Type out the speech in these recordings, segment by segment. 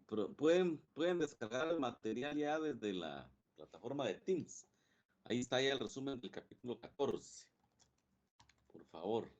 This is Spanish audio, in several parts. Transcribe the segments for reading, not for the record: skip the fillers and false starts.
pueden descargar el material ya desde la plataforma de Teams. Ahí está ya el resumen del capítulo 14. Por favor.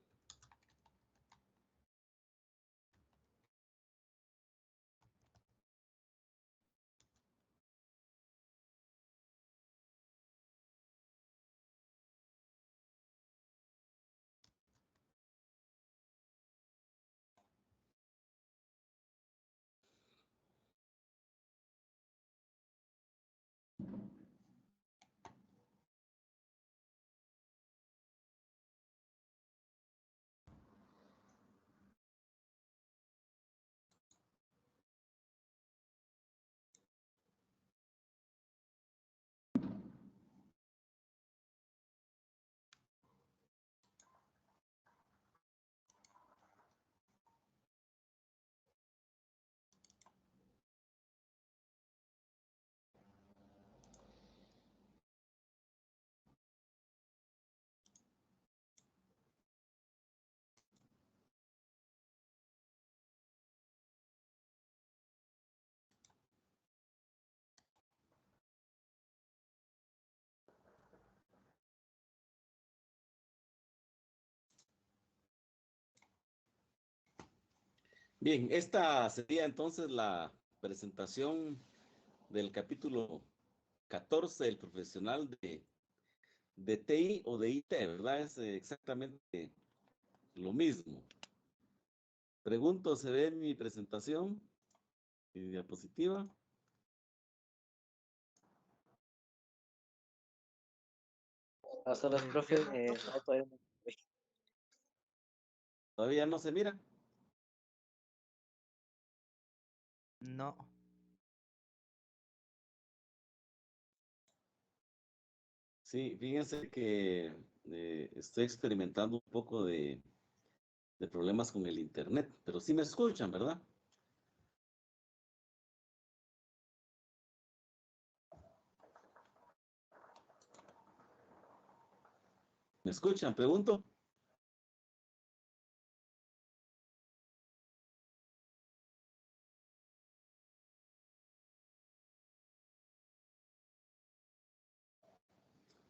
Bien, esta sería entonces la presentación del capítulo 14 del profesional de TI o de IT, ¿verdad? Es exactamente lo mismo. Pregunto, ¿se ve mi presentación y diapositiva? Hasta las profe, no, todavía no. ¿Todavía no se mira? No. Sí, fíjense que estoy experimentando un poco de problemas con el internet, pero sí me escuchan, ¿verdad? ¿Me escuchan? Pregunto.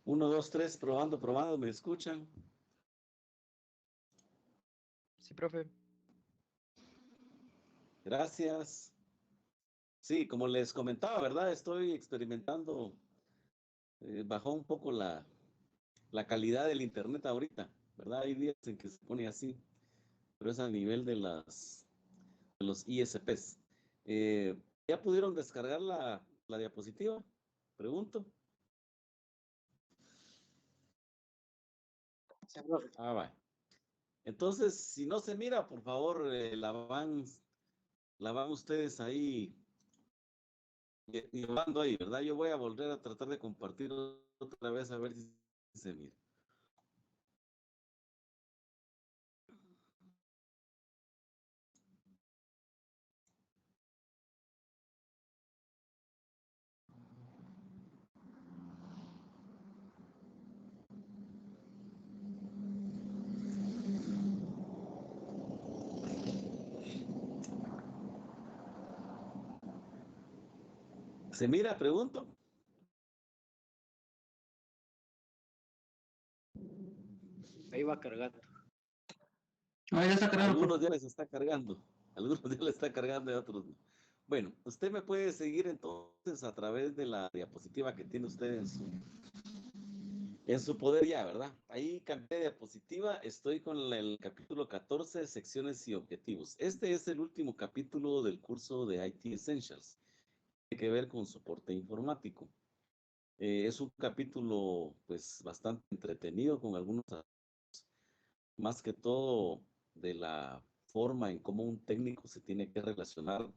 Uno, dos, tres, probando, probando, ¿me escuchan? Sí, profe. Gracias. Sí, como les comentaba, ¿verdad? Estoy experimentando, bajó un poco la calidad del internet ahorita, ¿verdad? Hay días en que se pone así, pero es a nivel de los ISPs. ¿Ya pudieron descargar la diapositiva? Pregunto. Sí, profe. Ah, va. Entonces, si no se mira, por favor, la van ustedes ahí llevando ahí, ¿verdad? Yo voy a volver a tratar de compartir otra vez a ver si se mira. ¿Se mira? Pregunto. Ahí va cargando. Ahí ya está cargando. Algunos ya les está cargando, algunos ya les está cargando y otros no. Bueno, usted me puede seguir entonces a través de la diapositiva que tiene usted en su poder ya, ¿verdad? Ahí cambié de diapositiva, estoy con el capítulo 14, secciones y objetivos. Este es el último capítulo del curso de IT Essentials. Tiene que ver con soporte informático. Es un capítulo pues bastante entretenido con algunos, más que todo de la forma en cómo un técnico se tiene que relacionar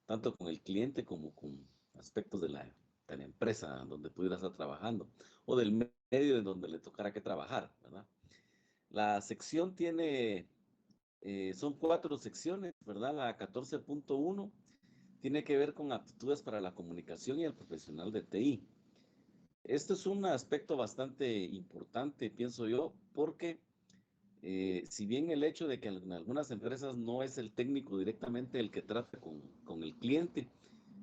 tanto con el cliente como con aspectos de la empresa donde pudiera estar trabajando o del medio en donde le tocará que trabajar, ¿verdad? La sección tiene, son 4 secciones, ¿verdad? La 14.1 tiene que ver con aptitudes para la comunicación y el profesional de TI. Este es un aspecto bastante importante, pienso yo, porque Si bien el hecho de que en algunas empresas no es el técnico directamente el que trata con el cliente,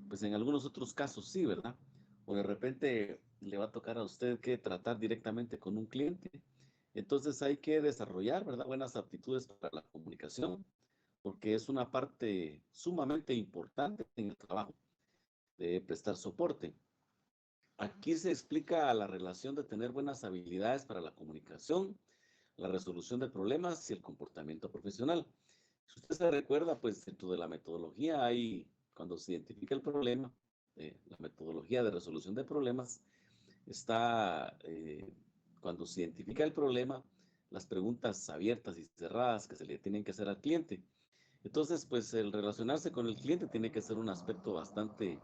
pues en algunos otros casos sí, ¿verdad? O de repente le va a tocar a usted que tratar directamente con un cliente. Entonces hay que desarrollar, ¿verdad? Buenas aptitudes para la comunicación, porque es una parte sumamente importante en el trabajo de prestar soporte. Aquí se explica la relación de tener buenas habilidades para la comunicación, la resolución de problemas y el comportamiento profesional. Si usted se recuerda, pues dentro de la metodología hay, cuando se identifica el problema, la metodología de resolución de problemas, está cuando se identifica el problema, las preguntas abiertas y cerradas que se le tienen que hacer al cliente. Entonces, pues el relacionarse con el cliente tiene que ser un aspecto bastante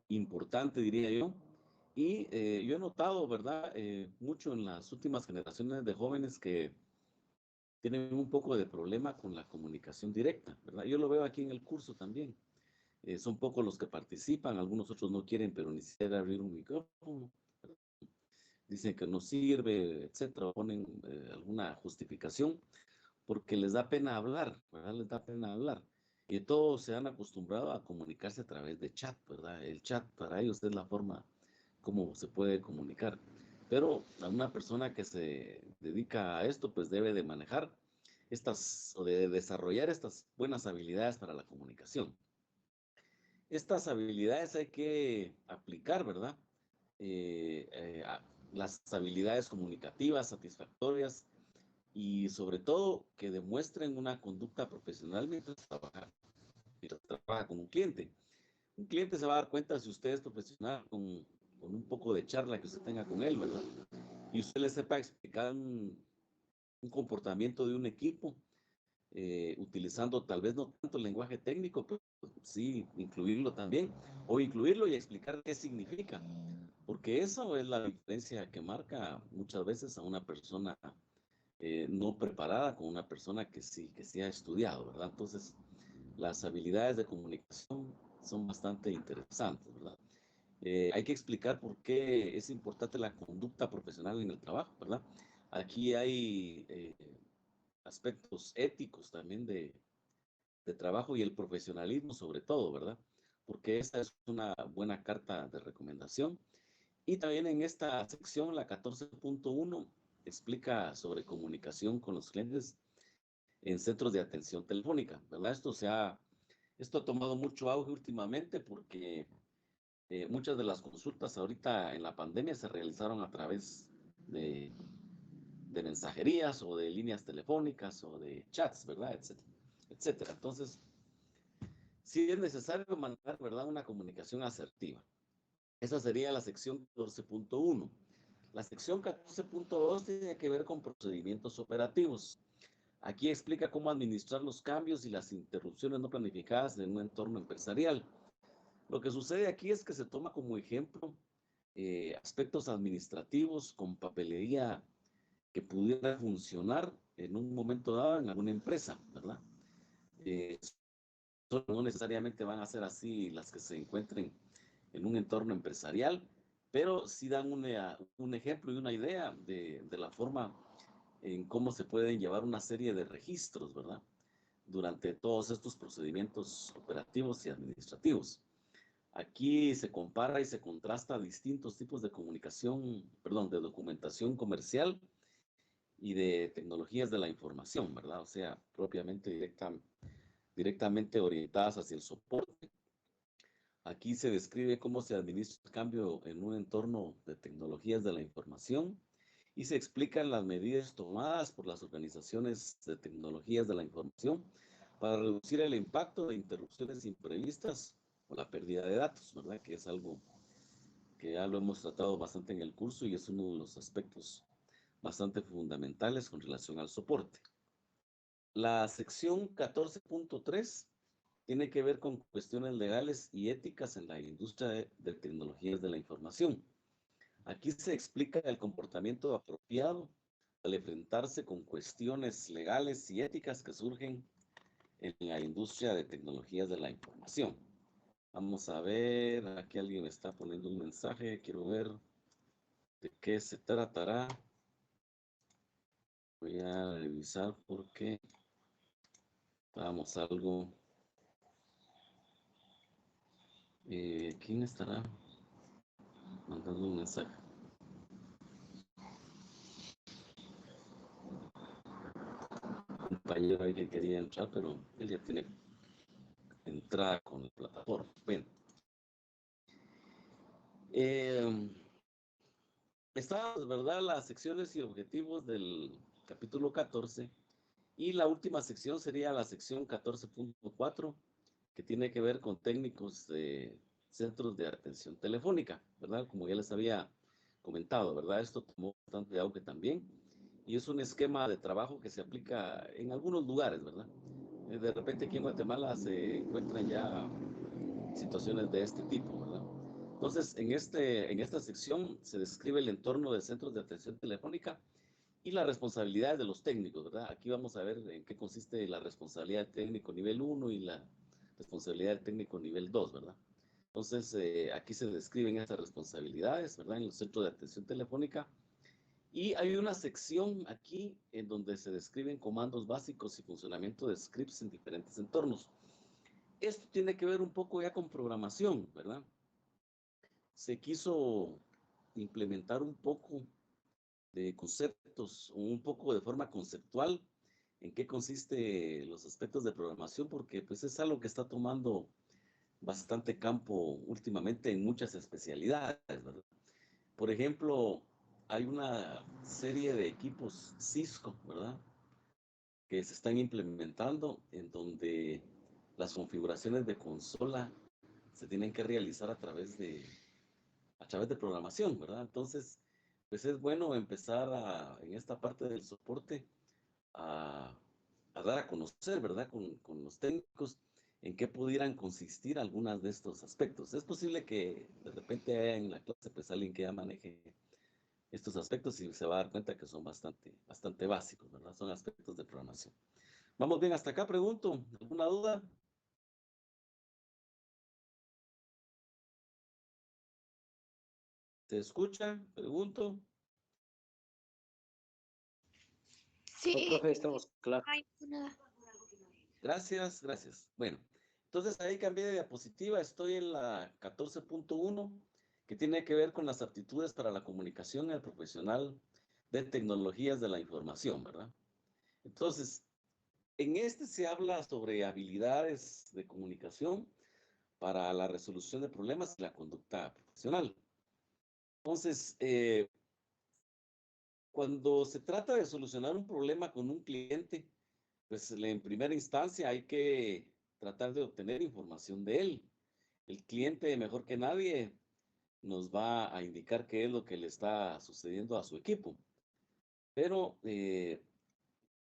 importante, diría yo. Y yo he notado, ¿verdad? Mucho en las últimas generaciones de jóvenes que tienen un poco de problema con la comunicación directa, ¿verdad? Yo lo veo aquí en el curso también. Son pocos los que participan, algunos otros no quieren, pero ni siquiera abrir un micrófono. Dicen que no sirve, etcétera, ponen alguna justificación porque les da pena hablar, ¿verdad? Les da pena hablar. Y todos se han acostumbrado a comunicarse a través de chat, ¿verdad? El chat para ellos es la forma como se puede comunicar. Pero a una persona que se dedica a esto, pues debe de manejar estas o de desarrollar estas buenas habilidades para la comunicación. Estas habilidades hay que aplicar, ¿verdad? Las habilidades comunicativas satisfactorias y sobre todo que demuestren una conducta profesional mientras trabaja con un cliente. Un cliente se va a dar cuenta si usted es profesional con un poco de charla que usted tenga con él, ¿verdad? Y usted le sepa explicar un comportamiento de un equipo, utilizando tal vez no tanto el lenguaje técnico, pero sí incluirlo también, o incluirlo y explicar qué significa, porque eso es la diferencia que marca muchas veces a una persona no preparada con una persona que sí ha estudiado, ¿verdad? Entonces, las habilidades de comunicación son bastante interesantes, ¿verdad? Hay que explicar por qué es importante la conducta profesional en el trabajo, ¿verdad? Aquí hay aspectos éticos también de trabajo y el profesionalismo sobre todo, ¿verdad? Porque esta es una buena carta de recomendación. Y también en esta sección, la 14.1, explica sobre comunicación con los clientes en centros de atención telefónica, ¿verdad? Esto ha tomado mucho auge últimamente porque muchas de las consultas ahorita en la pandemia se realizaron a través de mensajerías o de líneas telefónicas o de chats, ¿verdad? Etcétera, etcétera. Entonces, sí es necesario mandar, ¿verdad? Una comunicación asertiva. Esa sería la sección 14.1. La sección 14.2 tiene que ver con procedimientos operativos. Aquí explica cómo administrar los cambios y las interrupciones no planificadas en un entorno empresarial. Lo que sucede aquí es que se toma como ejemplo aspectos administrativos con papelería que pudiera funcionar en un momento dado en alguna empresa, ¿verdad? Eh, no necesariamente van a ser así las que se encuentren en un entorno empresarial, pero sí dan un ejemplo y una idea de la forma en cómo se pueden llevar una serie de registros, ¿verdad? Durante todos estos procedimientos operativos y administrativos. Aquí se compara y se contrasta distintos tipos de comunicación, perdón, de documentación comercial y de tecnologías de la información, ¿verdad? O sea, propiamente directamente orientadas hacia el soporte. Aquí se describe cómo se administra el cambio en un entorno de tecnologías de la información y se explican las medidas tomadas por las organizaciones de tecnologías de la información para reducir el impacto de interrupciones imprevistas o la pérdida de datos, ¿verdad? Que es algo que ya lo hemos tratado bastante en el curso y es uno de los aspectos bastante fundamentales con relación al soporte. La sección 14.3 tiene que ver con cuestiones legales y éticas en la industria de tecnologías de la información. Aquí se explica el comportamiento apropiado al enfrentarse con cuestiones legales y éticas que surgen en la industria de tecnologías de la información. Vamos a ver, aquí alguien me está poniendo un mensaje, quiero ver de qué se tratará. Voy a revisar porque estábamos algo. ¿Quién estará mandando un mensaje? Un compañero ahí que quería entrar, pero él ya tiene entrada con la plataforma. Bueno. Está, ¿verdad? Las secciones y objetivos del capítulo 14. Y la última sección sería la sección 14.4, que tiene que ver con técnicos de centros de atención telefónica, ¿verdad? Como ya les había comentado, ¿verdad? Esto tomó bastante auge también. Y es un esquema de trabajo que se aplica en algunos lugares, ¿verdad? De repente aquí en Guatemala se encuentran ya situaciones de este tipo, ¿verdad? Entonces, en esta sección se describe el entorno de centros de atención telefónica y las responsabilidades de los técnicos, ¿verdad? Aquí vamos a ver en qué consiste la responsabilidad del técnico nivel 1 y la responsabilidad del técnico nivel 2, ¿verdad? Entonces, aquí se describen estas responsabilidades, ¿verdad? En los centros de atención telefónica. Y hay una sección aquí en donde se describen comandos básicos y funcionamiento de scripts en diferentes entornos. Esto tiene que ver un poco ya con programación, ¿verdad? Se quiso implementar un poco de conceptos, un poco de forma conceptual, en qué consiste los aspectos de programación, porque pues es algo que está tomando bastante campo últimamente en muchas especialidades, ¿verdad? Por ejemplo, hay una serie de equipos Cisco, ¿verdad? Que se están implementando en donde las configuraciones de consola se tienen que realizar a través de programación, ¿verdad? Entonces, pues es bueno empezar en esta parte del soporte a, a dar a conocer, ¿verdad? Con los técnicos en qué pudieran consistir algunas de estos aspectos. Es posible que de repente haya en la clase pues alguien que ya maneje estos aspectos y se va a dar cuenta que son bastante básicos, ¿verdad? Son aspectos de programación. Vamos bien, hasta acá pregunto, ¿alguna duda? ¿Se escucha? Pregunto. No, Sí, profe, estamos claros. ay, nada. Gracias, gracias. Bueno, entonces ahí cambié de diapositiva, estoy en la 14.1, que tiene que ver con las aptitudes para la comunicación en el profesional de tecnologías de la información, ¿verdad? Entonces, en este se habla sobre habilidades de comunicación para la resolución de problemas y la conducta profesional. Entonces, cuando se trata de solucionar un problema con un cliente, pues en primera instancia hay que tratar de obtener información de él. El cliente, mejor que nadie, nos va a indicar qué es lo que le está sucediendo a su equipo. Pero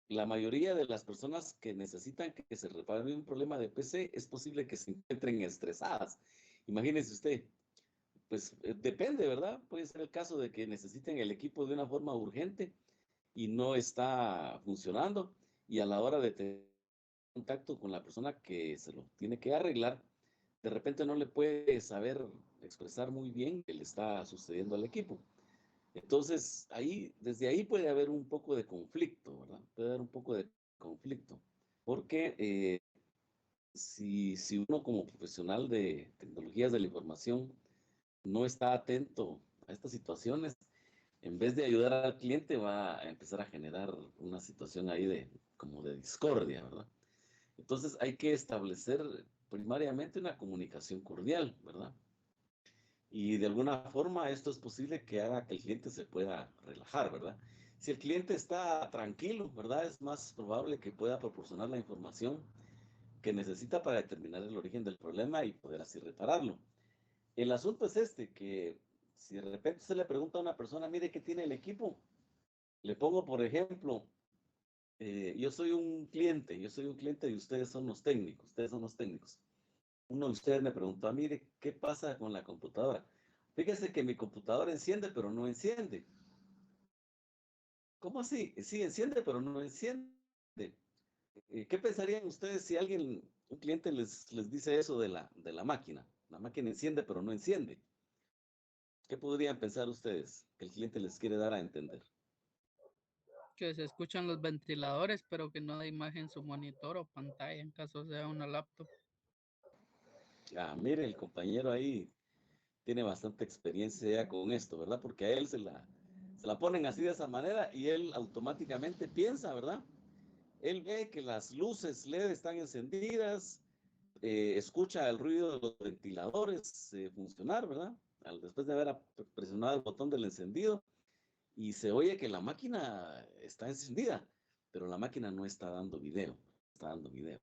la mayoría de las personas que necesitan que se repare un problema de PC es posible que se encuentren estresadas. Imagínese usted, pues depende, ¿verdad? Puede ser el caso de que necesiten el equipo de una forma urgente y no está funcionando y a la hora de tener contacto con la persona que se lo tiene que arreglar, de repente no le puede saber expresar muy bien qué le está sucediendo al equipo. Entonces, desde ahí puede haber un poco de conflicto, ¿verdad? Puede haber un poco de conflicto, porque si uno como profesional de tecnologías de la información no está atento a estas situaciones, en vez de ayudar al cliente, va a empezar a generar una situación ahí como de discordia, ¿verdad? Entonces hay que establecer primariamente una comunicación cordial, ¿verdad? Y de alguna forma esto es posible que haga que el cliente se pueda relajar, ¿verdad? Si el cliente está tranquilo, ¿verdad? Es más probable que pueda proporcionar la información que necesita para determinar el origen del problema y poder así repararlo. El asunto es este, que si de repente se le pregunta a una persona, mire, ¿qué tiene el equipo? Le pongo, por ejemplo, yo soy un cliente y ustedes son los técnicos. Uno de ustedes me preguntó, mire, ¿qué pasa con la computadora? Fíjese que mi computadora enciende, pero no enciende. ¿Cómo así? Sí, enciende, pero no enciende. ¿Qué pensarían ustedes si un cliente les dice eso de la máquina? La máquina enciende, pero no enciende. ¿Qué podrían pensar ustedes que el cliente les quiere dar a entender? Que se escuchan los ventiladores, pero que no da imagen su monitor o pantalla en caso sea una laptop. Ah, mire, el compañero ahí tiene bastante experiencia ya con esto, ¿verdad? Porque a él se la ponen así de esa manera y él automáticamente piensa, ¿verdad? Él ve que las luces LED están encendidas, escucha el ruido de los ventiladores funcionar, ¿verdad? Después de haber presionado el botón del encendido y se oye que la máquina está encendida, pero la máquina no está dando video, está dando video.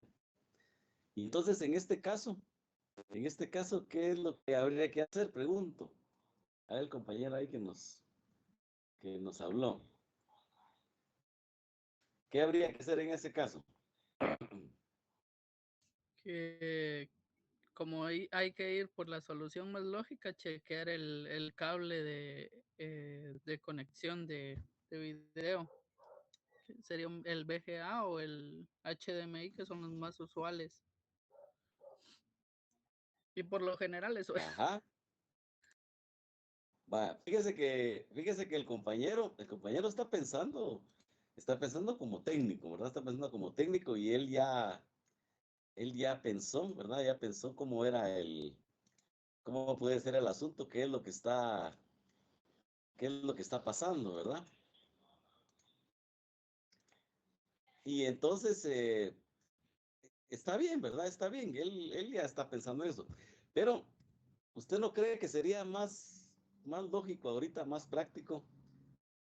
Y entonces, en este caso, ¿qué es lo que habría que hacer? Pregunto. A ver, el compañero ahí que nos habló. ¿Qué habría que hacer en ese caso? Que como hay que ir por la solución más lógica, chequear el cable de conexión de video. Sería el VGA o el HDMI, que son los más usuales. Y por lo general eso es. Ajá. Va, fíjese que el compañero está pensando como técnico, ¿verdad? Está pensando como técnico y él ya pensó, ¿verdad? Ya pensó cómo era cómo puede ser el asunto, qué es lo que está pasando, ¿verdad? Y entonces, está bien, ¿verdad? Está bien, él ya está pensando eso. Pero, ¿usted no cree que sería más lógico ahorita, más práctico,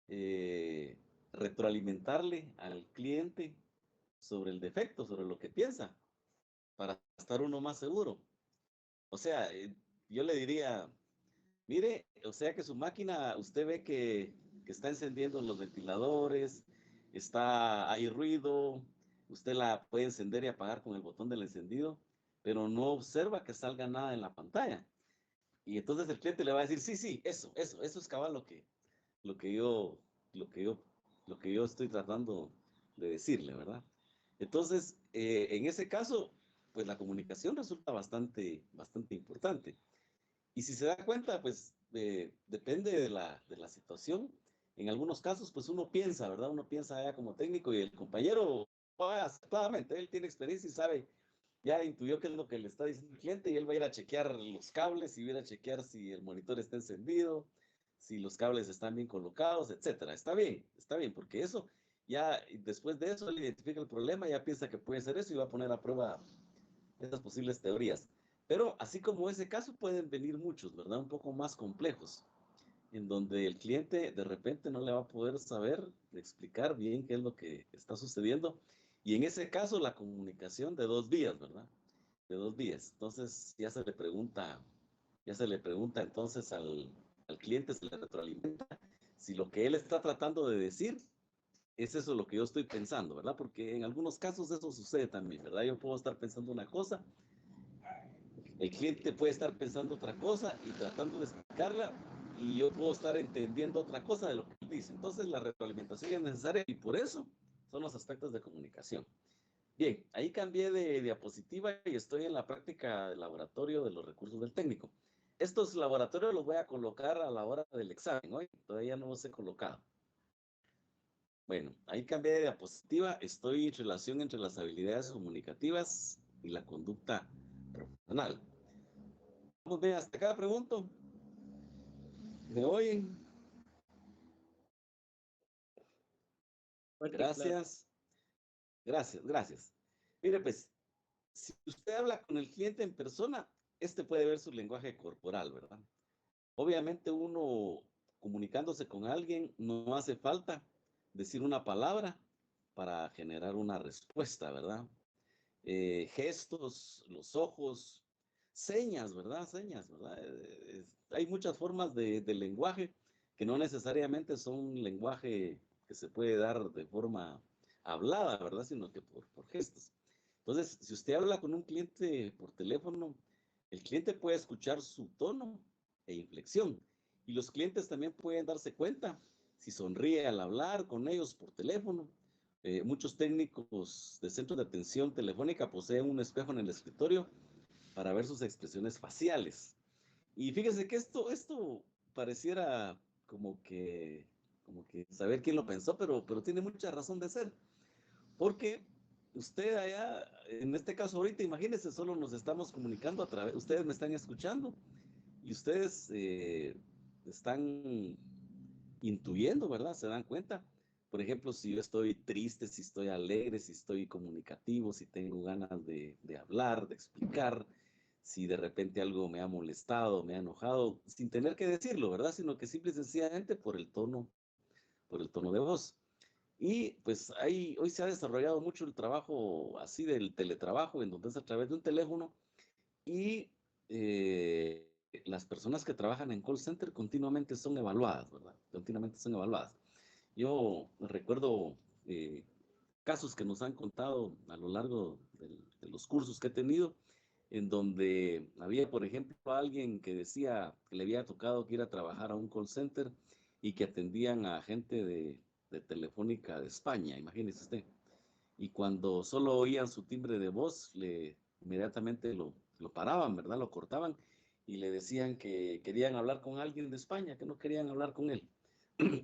eh, retroalimentarle al cliente sobre el defecto, sobre lo que piensa, para estar uno más seguro? O sea, yo le diría, mire, o sea que su máquina, usted ve que está encendiendo los ventiladores, hay ruido, usted la puede encender y apagar con el botón del encendido, pero no observa que salga nada en la pantalla. Y entonces el cliente le va a decir, sí, sí, eso es cabal lo que yo, lo que yo, lo que yo estoy tratando de decirle, ¿verdad? Entonces, en ese caso, pues la comunicación resulta bastante importante. Y si se da cuenta, pues depende de la situación. En algunos casos, pues uno piensa, ¿verdad? Uno piensa ya como técnico y el compañero, acertadamente, él tiene experiencia y sabe, ya intuyó qué es lo que le está diciendo el cliente y él va a ir a chequear los cables y va a ir a chequear si el monitor está encendido, si los cables están bien colocados, etcétera. Está bien, porque eso ya después de eso él identifica el problema, ya piensa que puede ser eso y va a poner a prueba esas posibles teorías. Pero así como ese caso pueden venir muchos, ¿verdad? Un poco más complejos, en donde el cliente de repente no le va a poder saber explicar bien qué es lo que está sucediendo. Y en ese caso la comunicación de dos vías, ¿verdad? De dos vías. Entonces ya se le pregunta entonces al cliente, se le retroalimenta si lo que él está tratando de decir es eso lo que yo estoy pensando, ¿verdad? Porque en algunos casos eso sucede también, ¿verdad? Yo puedo estar pensando una cosa, el cliente puede estar pensando otra cosa y tratando de explicarla, y yo puedo estar entendiendo otra cosa de lo que él dice. Entonces la retroalimentación es necesaria y por eso son los aspectos de comunicación. Bien, ahí cambié de diapositiva y estoy en la práctica del laboratorio de los recursos del técnico. Estos laboratorios los voy a colocar a la hora del examen, hoy todavía no los he colocado. Bueno, ahí cambié de diapositiva, estoy en relación entre las habilidades comunicativas y la conducta profesional. Vamos bien, hasta acá pregunto. ¿Me oyen? Fuerte y claro. Gracias. Mire, pues, si usted habla con el cliente en persona, este puede ver su lenguaje corporal, ¿verdad? Obviamente uno comunicándose con alguien no hace falta decir una palabra para generar una respuesta, ¿verdad? Gestos, los ojos, señas, ¿verdad? Señas, ¿verdad? Hay muchas formas de lenguaje que no necesariamente son un lenguaje que se puede dar de forma hablada, ¿verdad? Sino que por gestos. Entonces, si usted habla con un cliente por teléfono, el cliente puede escuchar su tono e inflexión. Y los clientes también pueden darse cuenta si sonríe al hablar con ellos por teléfono. Muchos técnicos de centros de atención telefónica poseen un espejo en el escritorio para ver sus expresiones faciales. Y fíjese que esto pareciera como que como que saber quién lo pensó, pero tiene mucha razón de ser. Porque usted allá, en este caso ahorita, imagínense, solo nos estamos comunicando a través, ustedes me están escuchando y ustedes están intuyendo, ¿verdad? Se dan cuenta. Por ejemplo, si yo estoy triste, si estoy alegre, si estoy comunicativo, si tengo ganas de hablar, de explicar, si de repente algo me ha molestado, me ha enojado, sin tener que decirlo, ¿verdad? Sino que simple y sencillamente por el tono de voz. Y pues hoy se ha desarrollado mucho el trabajo así del teletrabajo, en donde es a través de un teléfono y las personas que trabajan en call center continuamente son evaluadas, ¿verdad? Continuamente son evaluadas. Yo recuerdo casos que nos han contado a lo largo de los cursos que he tenido, en donde había, por ejemplo, alguien que decía que le había tocado que ir a trabajar a un call center y que atendían a gente de Telefónica de España, imagínese usted. Y cuando solo oían su timbre de voz, inmediatamente lo paraban, ¿verdad? Lo cortaban y le decían que querían hablar con alguien de España, que no querían hablar con él.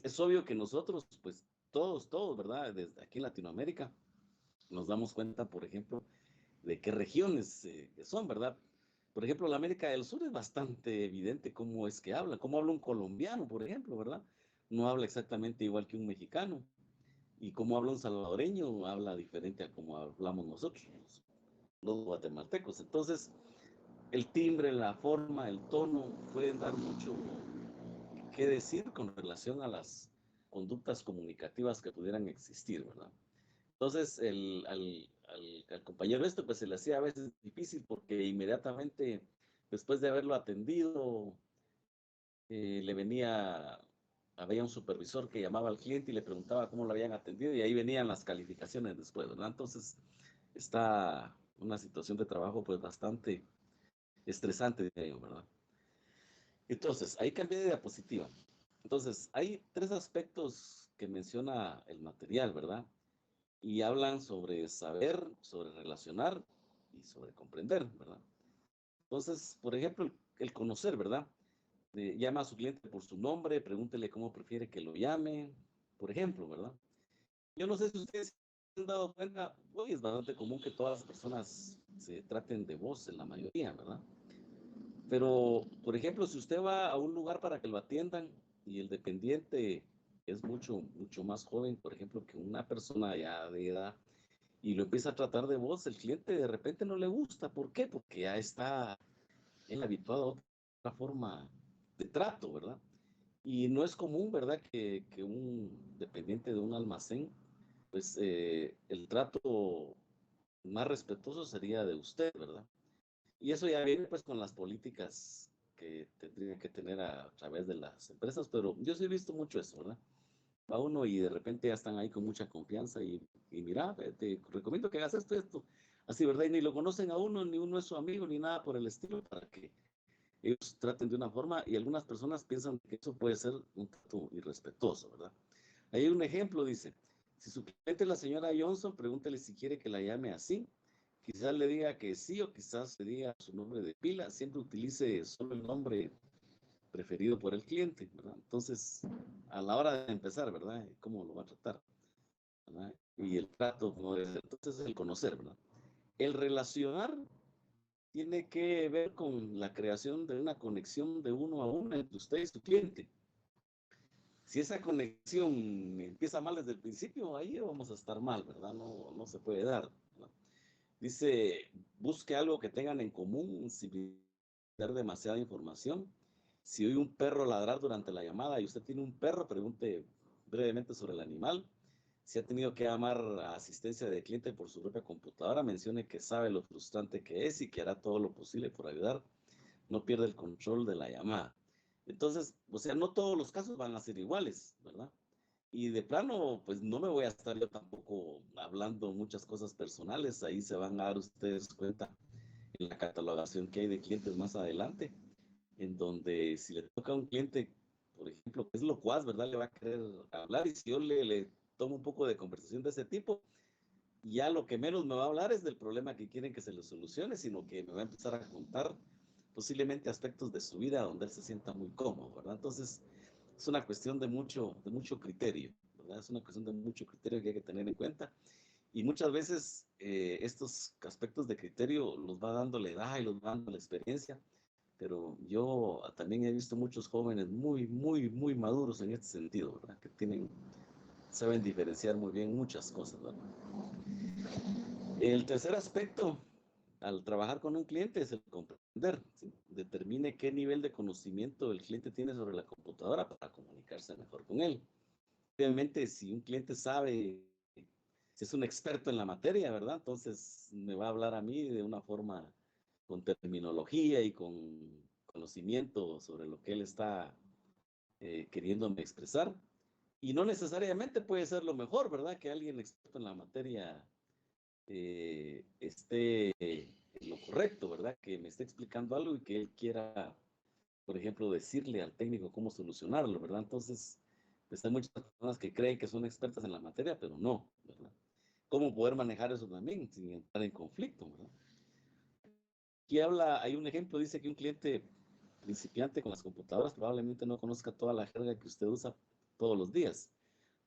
Es obvio que nosotros, pues todos, ¿verdad? Desde aquí en Latinoamérica, nos damos cuenta, por ejemplo, de qué regiones son, ¿verdad? Por ejemplo, la América del Sur es bastante evidente cómo es que habla, cómo habla un colombiano, por ejemplo, ¿verdad? No habla exactamente igual que un mexicano. Y cómo habla un salvadoreño, habla diferente a cómo hablamos nosotros, los guatemaltecos. Entonces, el timbre, la forma, el tono pueden dar mucho que decir con relación a las conductas comunicativas que pudieran existir, ¿verdad? Entonces, al compañero esto, pues se le hacía a veces difícil porque inmediatamente después de haberlo atendido, le venía, había un supervisor que llamaba al cliente y le preguntaba cómo lo habían atendido y ahí venían las calificaciones después, ¿verdad? Entonces, está una situación de trabajo pues bastante estresante, diría yo, ¿verdad? Entonces, ahí cambié de diapositiva. Entonces, hay tres aspectos que menciona el material, ¿verdad? Y hablan sobre saber, sobre relacionar y sobre comprender, ¿verdad? Entonces, por ejemplo, el conocer, ¿verdad? Llama a su cliente por su nombre, pregúntele cómo prefiere que lo llame, por ejemplo, ¿verdad? Yo no sé si ustedes se han dado cuenta, hoy es bastante común que todas las personas se traten de vos en la mayoría, ¿verdad? Pero, por ejemplo, si usted va a un lugar para que lo atiendan y el dependiente es mucho más joven, por ejemplo, que una persona ya de edad, y lo empieza a tratar de vos, el cliente de repente no le gusta. ¿Por qué? Porque ya está él habituado a otra forma de trato, ¿verdad? Y no es común, ¿verdad? Que un dependiente de un almacén, pues el trato más respetuoso sería de usted, ¿verdad? Y eso ya viene pues con las políticas que tendrían que tener a través de las empresas, pero yo sí he visto mucho eso, ¿verdad? Va uno y de repente ya están ahí con mucha confianza y mira, te recomiendo que hagas esto, así, ¿verdad? Y ni lo conocen a uno, ni uno es su amigo, ni nada por el estilo, para que ellos traten de una forma y algunas personas piensan que eso puede ser un trato irrespetuoso, ¿verdad? Hay un ejemplo, dice, si su cliente es la señora Johnson, pregúntele si quiere que la llame así. Quizás le diga que sí o quizás le diga su nombre de pila. Siempre utilice solo el nombre preferido por el cliente, ¿verdad? Entonces, a la hora de empezar, ¿verdad? ¿Cómo lo va a tratar? ¿Verdad? Y el trato, ¿no? Entonces, el conocer, ¿verdad? El relacionar tiene que ver con la creación de una conexión de uno a uno entre usted y su cliente. Si esa conexión empieza mal desde el principio, ahí vamos a estar mal, ¿verdad? No se puede dar, ¿verdad? Dice, busque algo que tengan en común sin dar demasiada información. Si oye un perro ladrar durante la llamada y usted tiene un perro, pregunte brevemente sobre el animal. Si ha tenido que llamar a asistencia de cliente por su propia computadora, mencione que sabe lo frustrante que es y que hará todo lo posible por ayudar. No pierda el control de la llamada. Entonces, o sea, no todos los casos van a ser iguales, ¿verdad? Y de plano, pues no me voy a estar yo tampoco hablando muchas cosas personales. Ahí se van a dar ustedes cuenta en la catalogación que hay de clientes más adelante, en donde si le toca a un cliente, por ejemplo, que es locuaz, ¿verdad? Le va a querer hablar y si yo le tomo un poco de conversación de ese tipo, ya lo que menos me va a hablar es del problema que quieren que se le solucione, sino que me va a empezar a contar posiblemente aspectos de su vida donde él se sienta muy cómodo, ¿verdad? Entonces, es una cuestión de mucho criterio, ¿verdad? Es una cuestión de mucho criterio que hay que tener en cuenta. Y muchas veces estos aspectos de criterio los va dando la edad y los va dando la experiencia. Pero yo también he visto muchos jóvenes muy maduros en este sentido, ¿verdad? Que saben diferenciar muy bien muchas cosas, ¿verdad? El tercer aspecto al trabajar con un cliente es el comprender, ¿sí? Determine qué nivel de conocimiento el cliente tiene sobre la computadora para comunicarse mejor con él. Obviamente, si un cliente sabe, si es un experto en la materia, ¿verdad? Entonces me va a hablar a mí de una forma con terminología y con conocimiento sobre lo que él está queriéndome expresar. Y no necesariamente puede ser lo mejor, ¿verdad? Que alguien experto en la materia esté en lo correcto, ¿verdad? Que me esté explicando algo y que él quiera, por ejemplo, decirle al técnico cómo solucionarlo, ¿verdad? Entonces, pues hay muchas personas que creen que son expertas en la materia, pero no, ¿verdad? ¿Cómo poder manejar eso también sin entrar en conflicto, ¿verdad? Aquí hay un ejemplo, dice que un cliente principiante con las computadoras probablemente no conozca toda la jerga que usted usa todos los días,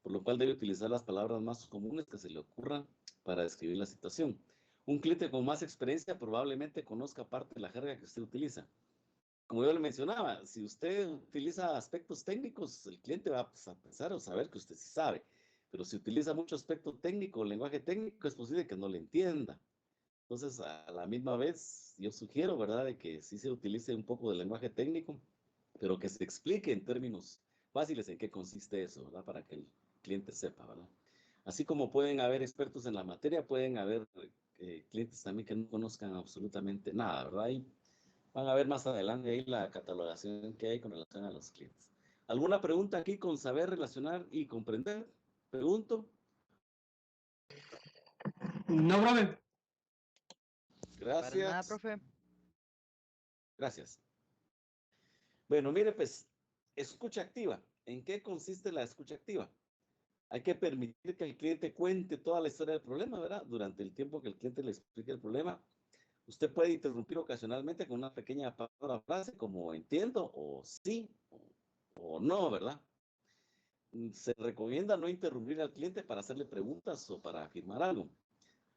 por lo cual debe utilizar las palabras más comunes que se le ocurran para describir la situación. Un cliente con más experiencia probablemente conozca parte de la jerga que usted utiliza. Como yo le mencionaba, si usted utiliza aspectos técnicos, el cliente va a pensar o saber que usted sí sabe, pero si utiliza mucho aspecto técnico, lenguaje técnico, es posible que no le entienda. Entonces, a la misma vez, yo sugiero, ¿verdad?, de que sí se utilice un poco de lenguaje técnico, pero que se explique en términos fáciles en qué consiste eso, ¿verdad?, para que el cliente sepa, ¿verdad? Así como pueden haber expertos en la materia, pueden haber clientes también que no conozcan absolutamente nada, ¿verdad? Y van a ver más adelante ahí la catalogación que hay con relación a los clientes. ¿Alguna pregunta aquí con saber relacionar y comprender? Pregunto. No, profe. Para nada, Gracias. profe. Gracias. Bueno, mire, pues, escucha activa. ¿En qué consiste la escucha activa? Hay que permitir que el cliente cuente toda la historia del problema, ¿verdad? Durante el tiempo que el cliente le explique el problema, usted puede interrumpir ocasionalmente con una pequeña palabra o frase como entiendo o sí o no, ¿verdad? Se recomienda no interrumpir al cliente para hacerle preguntas o para afirmar algo.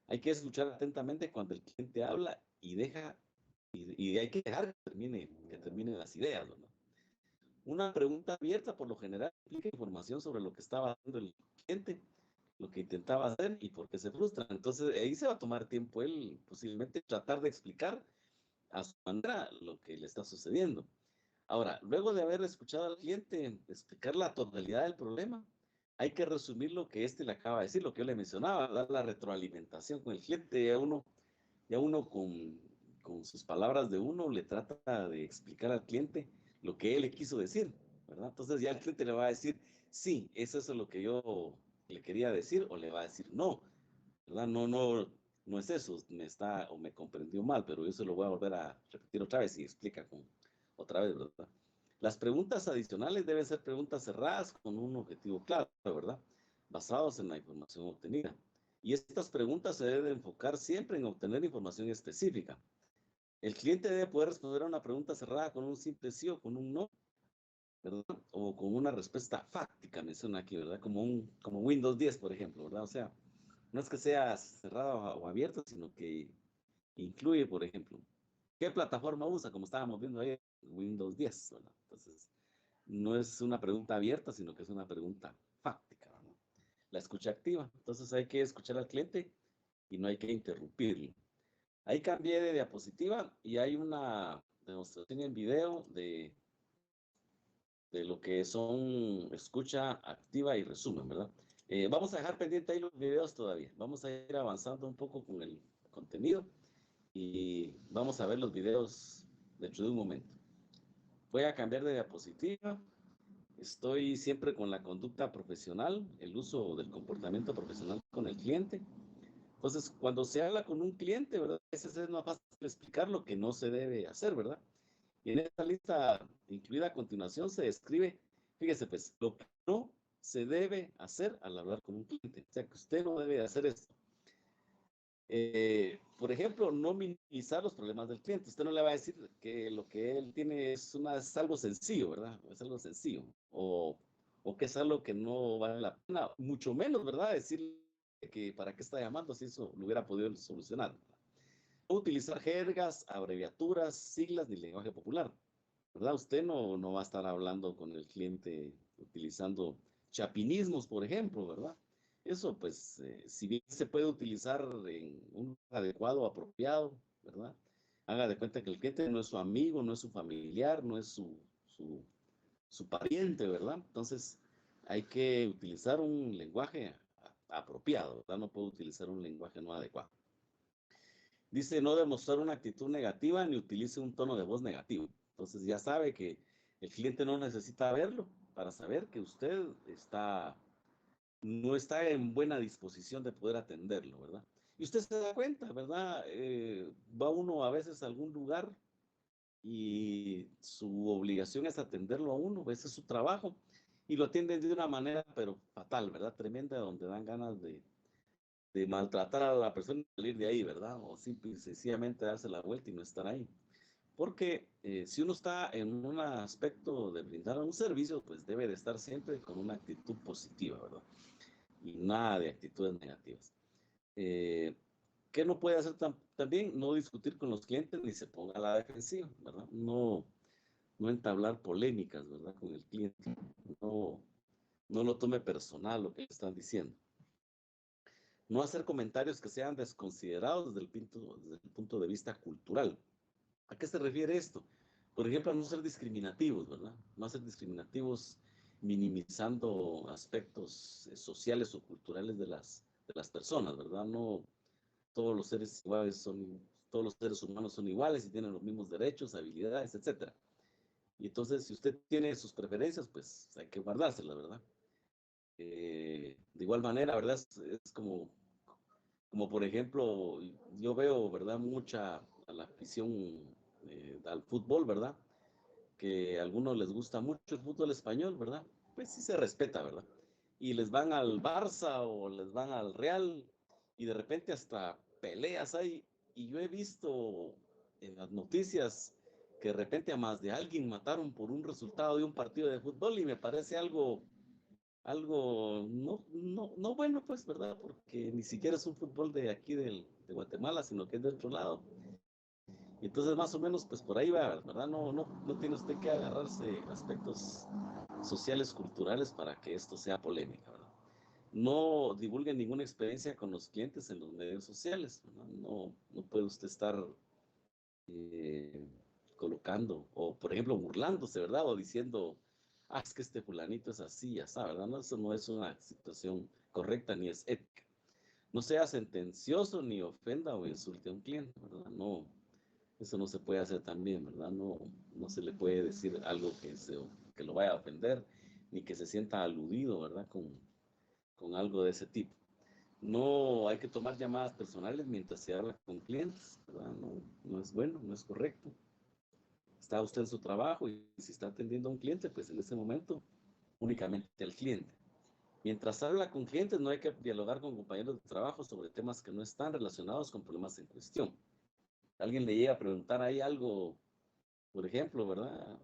Hay que escuchar atentamente cuando el cliente habla y hay que dejar que termine las ideas, ¿no? Una pregunta abierta por lo general implica información sobre lo que estaba haciendo el cliente, lo que intentaba hacer y por qué se frustra. Entonces ahí se va a tomar tiempo él posiblemente tratar de explicar a su manera lo que le está sucediendo. Ahora, luego de haber escuchado al cliente explicar la totalidad del problema, hay que resumir lo que éste le acaba de decir, lo que yo le mencionaba, dar la retroalimentación con el cliente. Ya uno con sus palabras de uno le trata de explicar al cliente lo que él le quiso decir, ¿verdad? Entonces ya el cliente le va a decir, sí, eso es lo que yo le quería decir, o le va a decir, no, ¿verdad? No es eso, me comprendió mal, pero yo se lo voy a volver a repetir otra vez y explica otra vez, ¿verdad? Las preguntas adicionales deben ser preguntas cerradas con un objetivo claro, ¿verdad? Basados en la información obtenida. Y estas preguntas se deben enfocar siempre en obtener información específica. El cliente debe poder responder a una pregunta cerrada con un simple sí o con un no, ¿verdad? O con una respuesta fáctica, menciona aquí, ¿verdad? Como Windows 10, por ejemplo, ¿verdad? O sea, no es que sea cerrado o abierto, sino que incluye, por ejemplo, ¿qué plataforma usa? Como estábamos viendo ahí, Windows 10, ¿verdad? Entonces, no es una pregunta abierta, sino que es una pregunta fáctica, ¿verdad? La escucha activa. Entonces hay que escuchar al cliente y no hay que interrumpirlo. Ahí cambié de diapositiva y hay una demostración en video de lo que son escucha activa y resumen, ¿verdad? Vamos a dejar pendiente ahí los videos todavía. Vamos a ir avanzando un poco con el contenido y vamos a ver los videos dentro de un momento. Voy a cambiar de diapositiva. Estoy siempre con la conducta profesional, el uso del comportamiento profesional con el cliente. Entonces, cuando se habla con un cliente, ¿verdad? A veces es más fácil explicar lo que no se debe hacer, ¿verdad? Y en esta lista incluida a continuación se describe, fíjese pues, lo que no se debe hacer al hablar con un cliente. O sea, que usted no debe hacer esto. Por ejemplo, no minimice minimizar los problemas del cliente. Usted no le va a decir que lo que él tiene es algo sencillo, ¿verdad? Es algo sencillo. O que es algo que no vale la pena, mucho menos, ¿verdad? Decirle que para qué está llamando si eso lo hubiera podido solucionar. No utilizar jergas, abreviaturas, siglas ni lenguaje popular, ¿verdad? Usted no va a estar hablando con el cliente utilizando chapinismos, por ejemplo, ¿verdad? Eso, pues, si bien se puede utilizar en un adecuado, apropiado, ¿verdad? Haga de cuenta que el cliente no es su amigo, no es su familiar, no es su pariente, ¿verdad? Entonces, hay que utilizar un lenguaje apropiado, ¿verdad? No puedo utilizar un lenguaje no adecuado. Dice no demostrar una actitud negativa ni utilice un tono de voz negativo. Entonces ya sabe que el cliente no necesita verlo para saber que usted no está en buena disposición de poder atenderlo, ¿verdad? Y usted se da cuenta, ¿verdad? Va uno a veces a algún lugar y su obligación es atenderlo a uno, ese es su trabajo, y lo atienden de una manera, pero fatal, ¿verdad? Tremenda, donde dan ganas de maltratar a la persona y salir de ahí, ¿verdad? O simple y sencillamente darse la vuelta y no estar ahí. Porque si uno está en un aspecto de brindar un servicio, pues debe de estar siempre con una actitud positiva, ¿verdad? Y nada de actitudes negativas. ¿Qué no puede hacer también? No discutir con los clientes ni se ponga a la defensiva, ¿verdad? No entablar polémicas, ¿verdad? Con el cliente. No lo tome personal lo que le están diciendo. No hacer comentarios que sean desconsiderados desde el punto de vista cultural. ¿A qué se refiere esto? Por ejemplo, a no ser discriminativos, ¿verdad? No ser discriminativos minimizando aspectos sociales o culturales de las personas, ¿verdad? No todos los seres iguales todos los seres humanos son iguales y tienen los mismos derechos, habilidades, etcétera. Y entonces, si usted tiene sus preferencias, pues hay que guardárselas, ¿verdad? De igual manera, ¿verdad? Es como por ejemplo, yo veo, ¿verdad? Mucha a la afición al fútbol, ¿verdad? Que a algunos les gusta mucho el fútbol español, ¿verdad? Pues sí se respeta, ¿verdad? Y les van al Barça o les van al Real y de repente hasta peleas hay. Y yo he visto en las noticias que de repente a más de alguien mataron por un resultado de un partido de fútbol y me parece algo no bueno, pues, ¿verdad? Porque ni siquiera es un fútbol de aquí de Guatemala, sino que es de otro lado. Y entonces, más o menos, pues por ahí va, ¿verdad? No tiene usted que agarrarse aspectos sociales, culturales para que esto sea polémica, ¿verdad? No divulgue ninguna experiencia con los clientes en los medios sociales, ¿verdad? No puede usted estar eh, colocando, o por ejemplo, burlándose, ¿verdad? O diciendo, es que este fulanito es así, ya está, ¿verdad? No, eso no es una situación correcta ni es ética. No sea sentencioso ni ofenda o insulte a un cliente, ¿verdad? No, eso no se puede hacer también, ¿verdad? No se le puede decir algo que lo vaya a ofender, ni que se sienta aludido, ¿verdad? Con algo de ese tipo. No hay que tomar llamadas personales mientras se habla con clientes, ¿verdad? No es bueno, no es correcto. Está usted en su trabajo y si está atendiendo a un cliente, pues en ese momento únicamente al cliente. Mientras habla con clientes, no hay que dialogar con compañeros de trabajo sobre temas que no están relacionados con problemas en cuestión. Alguien le llega a preguntar ahí algo, por ejemplo, ¿verdad?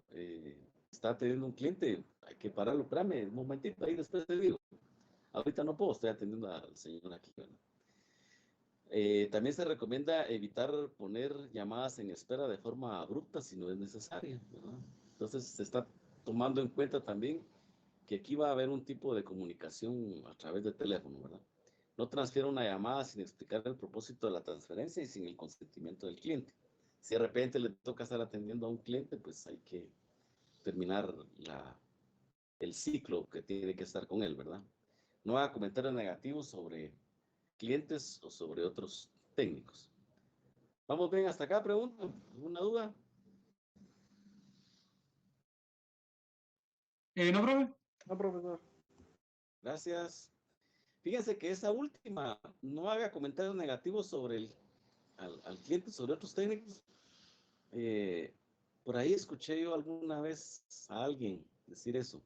Está teniendo un cliente, hay que pararlo, espérame un momentito, ahí después te digo. Ahorita no puedo, estoy atendiendo al señor aquí, ¿verdad? También se recomienda evitar poner llamadas en espera de forma abrupta si no es necesaria, ¿verdad? Entonces se está tomando en cuenta también que aquí va a haber un tipo de comunicación a través de teléfono, ¿verdad? No transfiera una llamada sin explicar el propósito de la transferencia y sin el consentimiento del cliente. Si de repente le toca estar atendiendo a un cliente, pues hay que terminar el ciclo que tiene que estar con él, ¿verdad? No haga comentarios negativos sobre clientes o sobre otros técnicos. ¿Vamos bien hasta acá? Pregunta. ¿Alguna duda? No, profe. No, profesor. Gracias. Fíjense que esa última, no haga comentarios negativos sobre al cliente, sobre otros técnicos. Por ahí escuché yo alguna vez a alguien decir eso,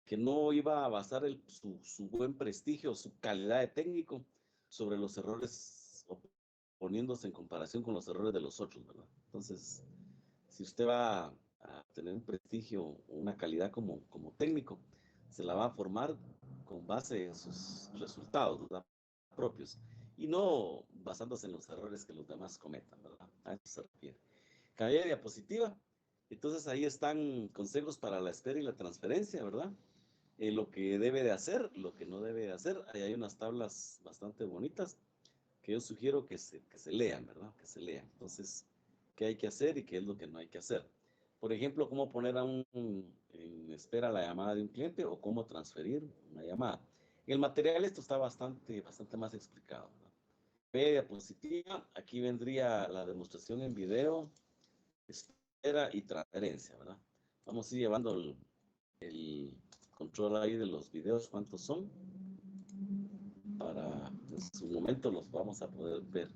que no iba a basar su buen prestigio, su calidad de técnico sobre los errores poniéndose en comparación con los errores de los otros, ¿verdad? Entonces, si usted va a tener un prestigio, una calidad como técnico, se la va a formar con base en sus resultados, ¿verdad? Propios, y no basándose en los errores que los demás cometan, ¿verdad? A eso se refiere. Cambié diapositiva. Entonces ahí están consejos para la espera y la transferencia, ¿verdad? Lo que debe de hacer, lo que no debe de hacer. Ahí hay unas tablas bastante bonitas que yo sugiero que se lean, ¿verdad? Que se lean. Entonces, ¿qué hay que hacer y qué es lo que no hay que hacer? Por ejemplo, cómo poner en espera la llamada de un cliente o cómo transferir una llamada. En el material esto está bastante más explicado, ¿verdad? P diapositiva, aquí vendría la demostración en video, espera y transferencia, ¿verdad? Vamos a ir llevando el control ahí de los videos, cuántos son, para en su momento los vamos a poder ver.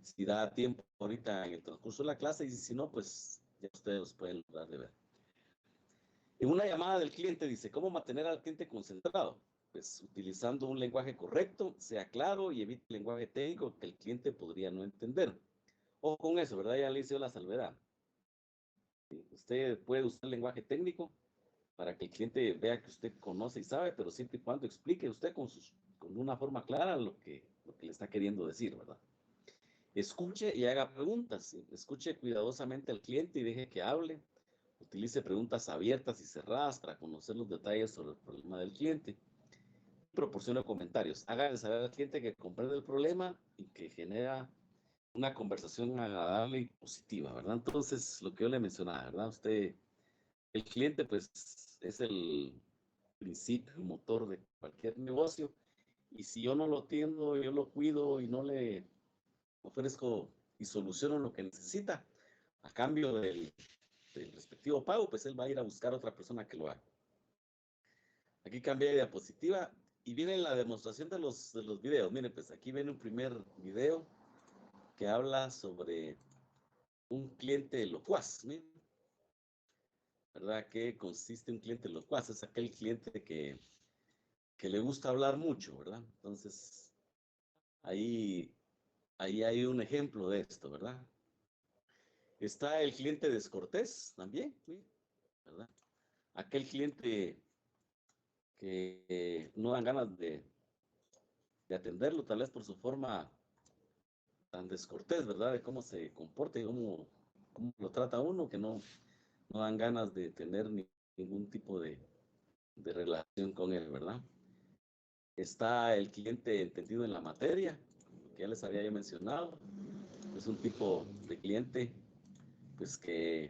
Si da tiempo ahorita en el transcurso de la clase, y si no, pues ya ustedes los pueden lograr de ver. En una llamada del cliente dice, ¿cómo mantener al cliente concentrado? Pues utilizando un lenguaje correcto, sea claro y evite el lenguaje técnico que el cliente podría no entender. Ojo con eso, ¿verdad? Ya le hice la salvedad. Usted puede usar el lenguaje técnico para que el cliente vea que usted conoce y sabe, pero siempre y cuando explique usted con una forma clara lo que le está queriendo decir, ¿verdad? Escuche y haga preguntas. Escuche cuidadosamente al cliente y deje que hable. Utilice preguntas abiertas y cerradas para conocer los detalles sobre el problema del cliente. Proporcione comentarios. Hágale saber al cliente que comprende el problema y que genera una conversación agradable y positiva, ¿verdad? Entonces, lo que yo le mencionaba, ¿verdad? Usted, el cliente, pues, es el principio, el motor de cualquier negocio. Y si yo no lo atiendo, yo lo cuido y no le ofrezco y soluciono lo que necesita, a cambio del respectivo pago, pues él va a ir a buscar a otra persona que lo haga. Aquí cambié de diapositiva y viene la demostración de los videos. Miren, pues aquí viene un primer video que habla sobre un cliente locuaz. Miren, ¿verdad? ¿Qué consiste un cliente locuaz? Es aquel cliente que le gusta hablar mucho, ¿verdad? Entonces, ahí hay un ejemplo de esto, ¿verdad? Está el cliente descortés también, ¿sí? ¿Verdad? Aquel cliente que no dan ganas de atenderlo, tal vez por su forma tan descortés, ¿verdad? De cómo se comporta y cómo lo trata uno, que no dan ganas de tener ningún tipo de relación con él, ¿verdad? Está el cliente entendido en la materia, que ya les había yo mencionado. Es un tipo de cliente, pues que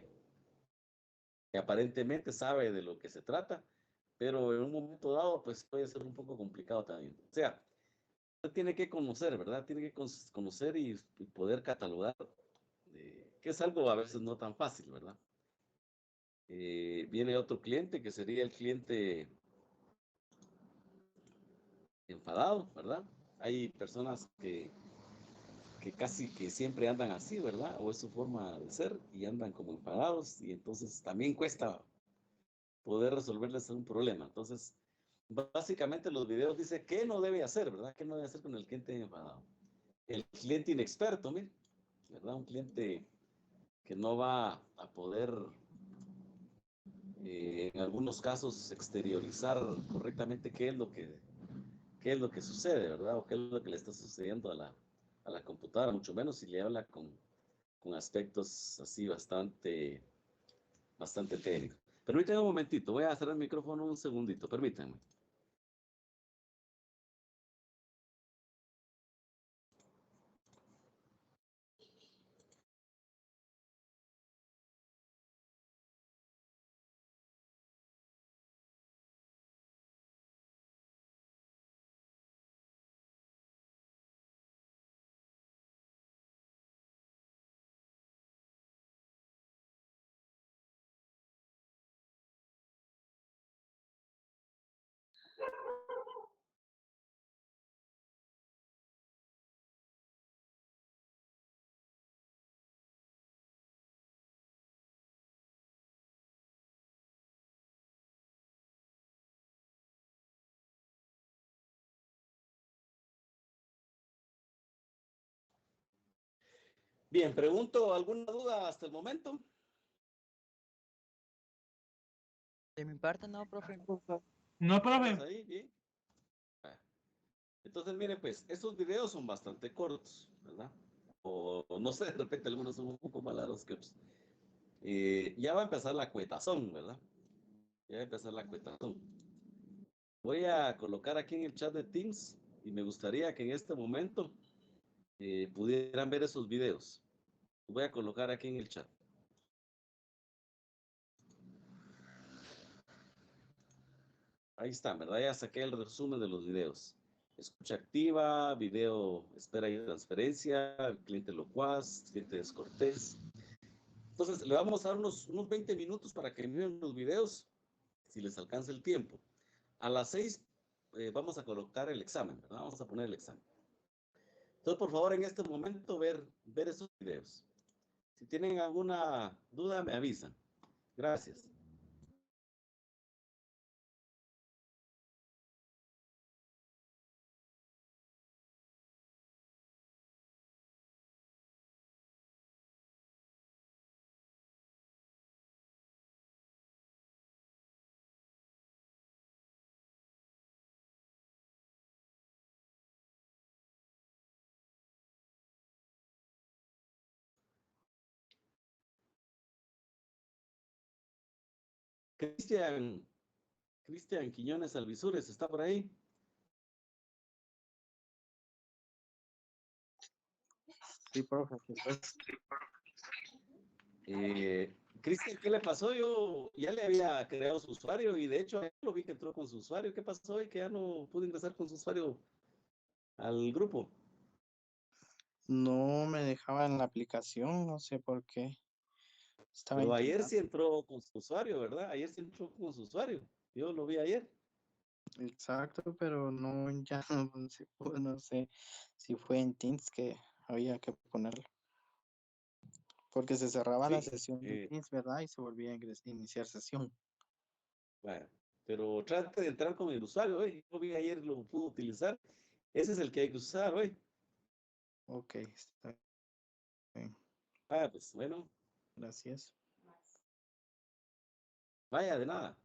aparentemente sabe de lo que se trata, pero en un momento dado, pues puede ser un poco complicado también. O sea, usted tiene que conocer, ¿verdad? Tiene que conocer y poder catalogar, que es algo a veces no tan fácil, ¿verdad? Viene otro cliente que sería el cliente enfadado, ¿verdad? Hay personas que casi que siempre andan así, ¿verdad? O es su forma de ser y andan como enfadados y entonces también cuesta poder resolverles un problema. Entonces, básicamente los videos dicen qué no debe hacer, ¿verdad? ¿Qué no debe hacer con el cliente enfadado? El cliente inexperto, mire, ¿verdad? Un cliente que no va a poder, en algunos casos, exteriorizar correctamente qué es lo que sucede, ¿verdad? O qué es lo que le está sucediendo a la computadora, mucho menos si le habla con aspectos así bastante técnicos. Permítanme un momentito, voy a cerrar el micrófono un segundito, permítanme. Bien, pregunto, ¿alguna duda hasta el momento? De mi parte, no, profe. No, ¿Estamos profe. ahí? Bien. Ah, entonces, miren, pues, estos videos son bastante cortos, ¿verdad? O no sé, de repente algunos son un poco más largos que otros. Ya va a empezar la cuetazón, ¿verdad? Ya va a empezar la cuetazón. Voy a colocar aquí en el chat de Teams y me gustaría que en este momento pudieran ver esos videos. Voy a colocar aquí en el chat. Ahí está, ¿verdad? Ya saqué el resumen de los videos. Escucha activa, video espera y transferencia, cliente locuaz, cliente descortés. Entonces, le vamos a dar unos 20 minutos para que miren los videos, si les alcanza el tiempo. A las 6 vamos a colocar el examen, ¿verdad? Vamos a poner el examen. Entonces, por favor, en este momento, ver esos videos. Si tienen alguna duda, me avisan. Gracias. Cristian, Cristian Quiñones Alvisures, ¿está por ahí? Sí, profe. Pues, Cristian, ¿qué le pasó? Yo ya le había creado su usuario y de hecho lo vi que entró con su usuario. ¿Qué pasó? Y que ya no pudo ingresar con su usuario al grupo. No me dejaba en la aplicación, no sé por qué. Estaba Pero ayer intentando. sí entró con su usuario, ¿verdad? Ayer sí entró con su usuario. Yo lo vi ayer. Exacto, pero no, ya no, no sé si fue en Teams que había que ponerlo. Porque se cerraba la Sí, sesión de Teams, ¿verdad? Y se volvía a iniciar sesión. bueno, pero trate de entrar con el usuario, ¿eh? Yo vi ayer, lo pudo utilizar. Ese es el que hay que usar, ¿eh? Ok, está bien. Pues bueno, Gracias. vaya de nada.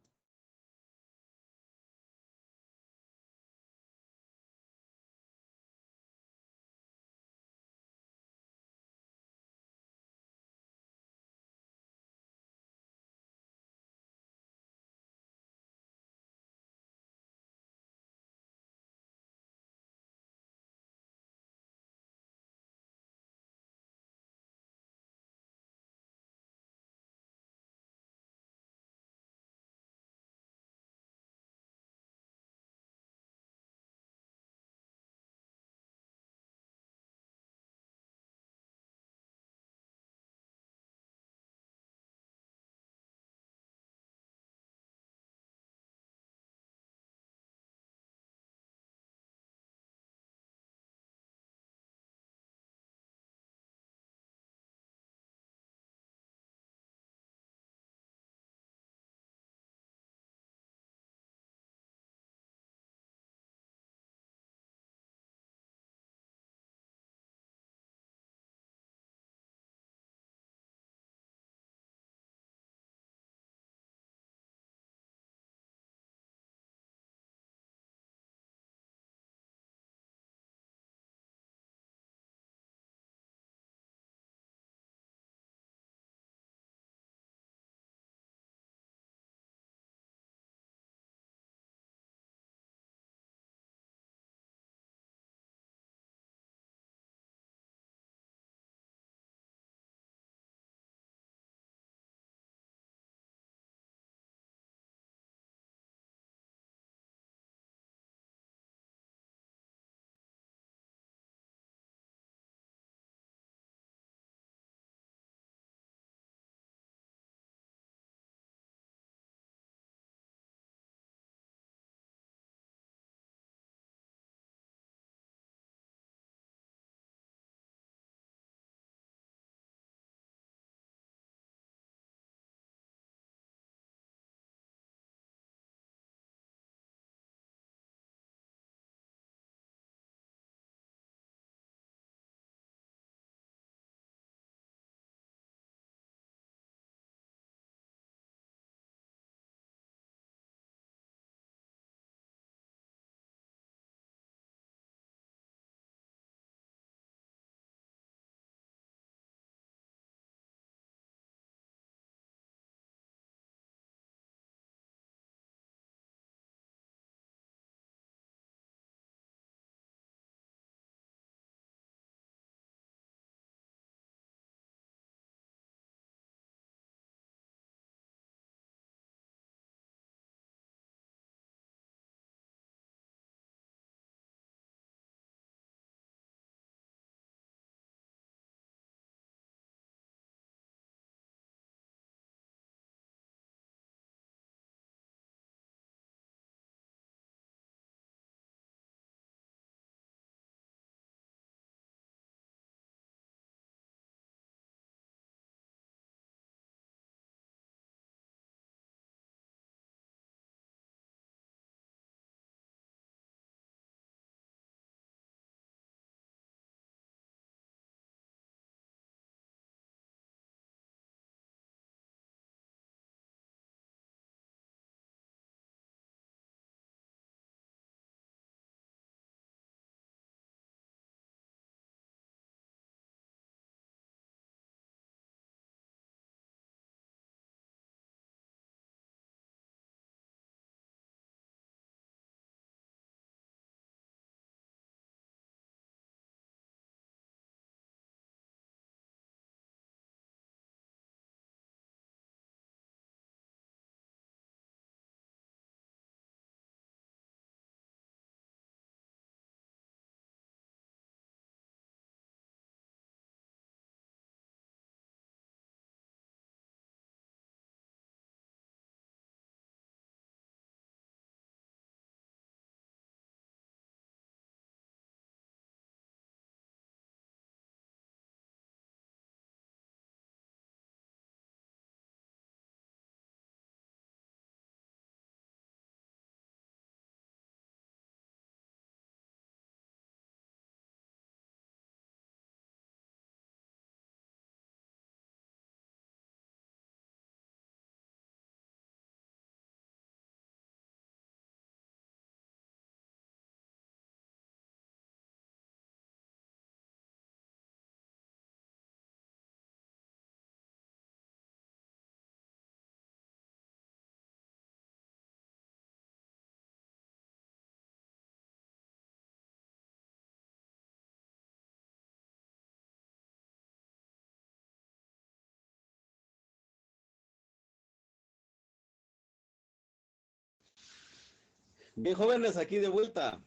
Bien, jóvenes, aquí de vuelta.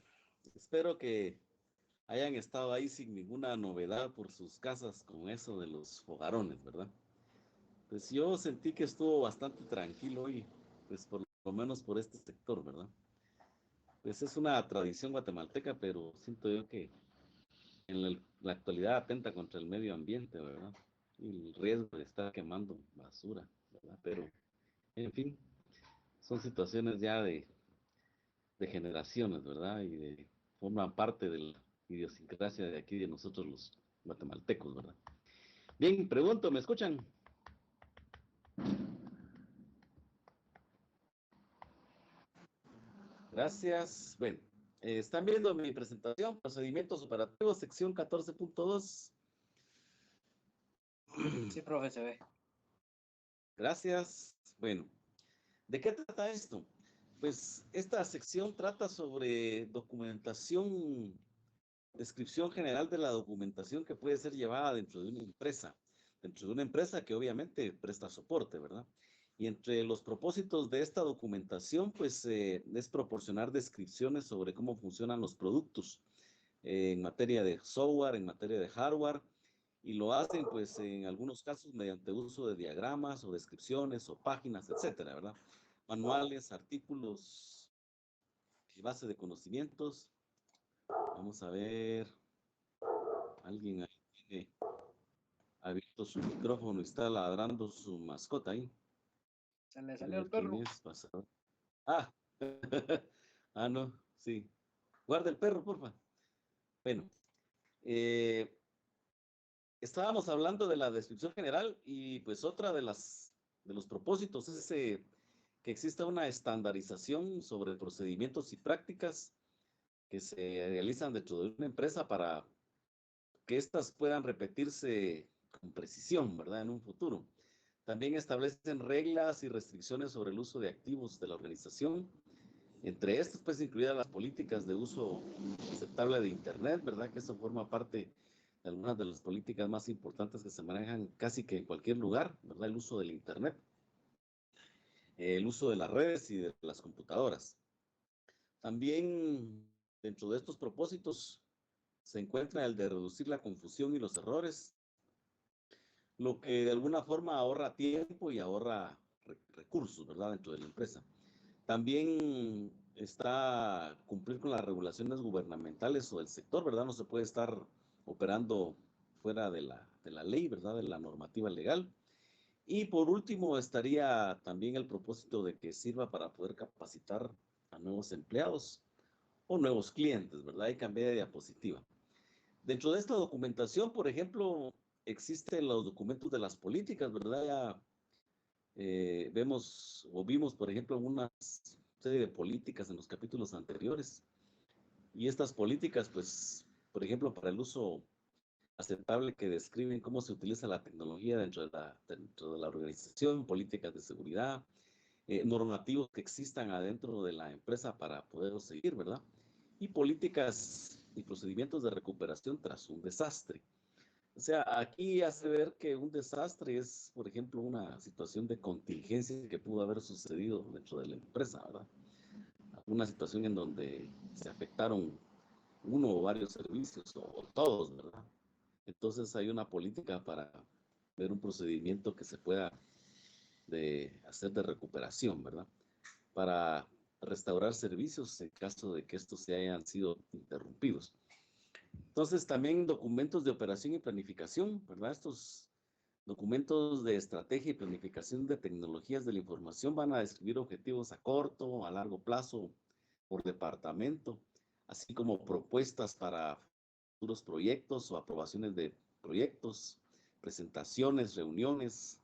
Espero que hayan estado ahí sin ninguna novedad por sus casas con eso de los fogarones, ¿verdad? Pues yo sentí que estuvo bastante tranquilo hoy, pues por lo menos por este sector, ¿verdad? Pues es una tradición guatemalteca, pero siento yo que en la actualidad atenta contra el medio ambiente, ¿verdad? Y el riesgo de estar quemando basura, ¿verdad? Pero, en fin, son situaciones ya de generaciones, ¿verdad? Forman parte de la idiosincrasia de aquí de nosotros los guatemaltecos, ¿verdad? Bien, pregunto, ¿me escuchan? Gracias. Bueno, están viendo mi presentación, procedimientos operativos, sección 14.2. Sí, profe, se ve. Gracias. Bueno, ¿de qué trata esto? Pues esta sección trata sobre documentación, descripción general de la documentación que puede ser llevada dentro de una empresa que obviamente presta soporte, ¿verdad? Y entre los propósitos de esta documentación, pues es proporcionar descripciones sobre cómo funcionan los productos en materia de software, en materia de hardware, y lo hacen pues en algunos casos mediante uso de diagramas o descripciones o páginas, etcétera, ¿verdad? Manuales, artículos, base de conocimientos. Vamos a ver, alguien ahí tiene abierto su micrófono y está ladrando su mascota ahí. Se le A salió ver el perro. quién es, pasado. Ah, ah, no, sí. Guarda el perro, porfa. Bueno, eh, estábamos hablando de la descripción general y pues otra de los propósitos es que exista una estandarización sobre procedimientos y prácticas que se realizan dentro de una empresa para que éstas puedan repetirse con precisión, ¿verdad? En un futuro. También establecen reglas y restricciones sobre el uso de activos de la organización. Entre estas, pues, incluidas las políticas de uso aceptable de Internet, ¿verdad? Que eso forma parte de algunas de las políticas más importantes que se manejan casi que en cualquier lugar, ¿verdad? El uso del Internet, el uso de las redes y de las computadoras. También, dentro de estos propósitos, se encuentra el de reducir la confusión y los errores, lo que de alguna forma ahorra tiempo y ahorra recursos, ¿verdad? Dentro de la empresa. También está cumplir con las regulaciones gubernamentales o del sector, ¿verdad? No se puede estar operando fuera de la ley, ¿verdad? De la normativa legal. Y por último, estaría también el propósito de que sirva para poder capacitar a nuevos empleados o nuevos clientes, ¿verdad? Y cambié de diapositiva. Dentro de esta documentación, por ejemplo, existen los documentos de las políticas, ¿verdad? Ya vemos o vimos, por ejemplo, una serie de políticas en los capítulos anteriores. Y estas políticas, pues, por ejemplo, para el uso aceptable que describen cómo se utiliza la tecnología dentro de la organización, políticas de seguridad, normativos que existan adentro de la empresa para poder seguir, ¿verdad? Y políticas y procedimientos de recuperación tras un desastre. O sea, aquí hace ver que un desastre es, por ejemplo, una situación de contingencia que pudo haber sucedido dentro de la empresa, ¿verdad? Una situación en donde se afectaron uno o varios servicios o todos, ¿verdad? Entonces hay una política para ver un procedimiento que se pueda hacer de recuperación, ¿verdad? Para restaurar servicios en caso de que estos se hayan sido interrumpidos. Entonces, también documentos de operación y planificación, ¿verdad? Estos documentos de estrategia y planificación de tecnologías de la información van a describir objetivos a corto, a largo plazo, por departamento, así como propuestas para futuros proyectos o aprobaciones de proyectos, presentaciones, reuniones,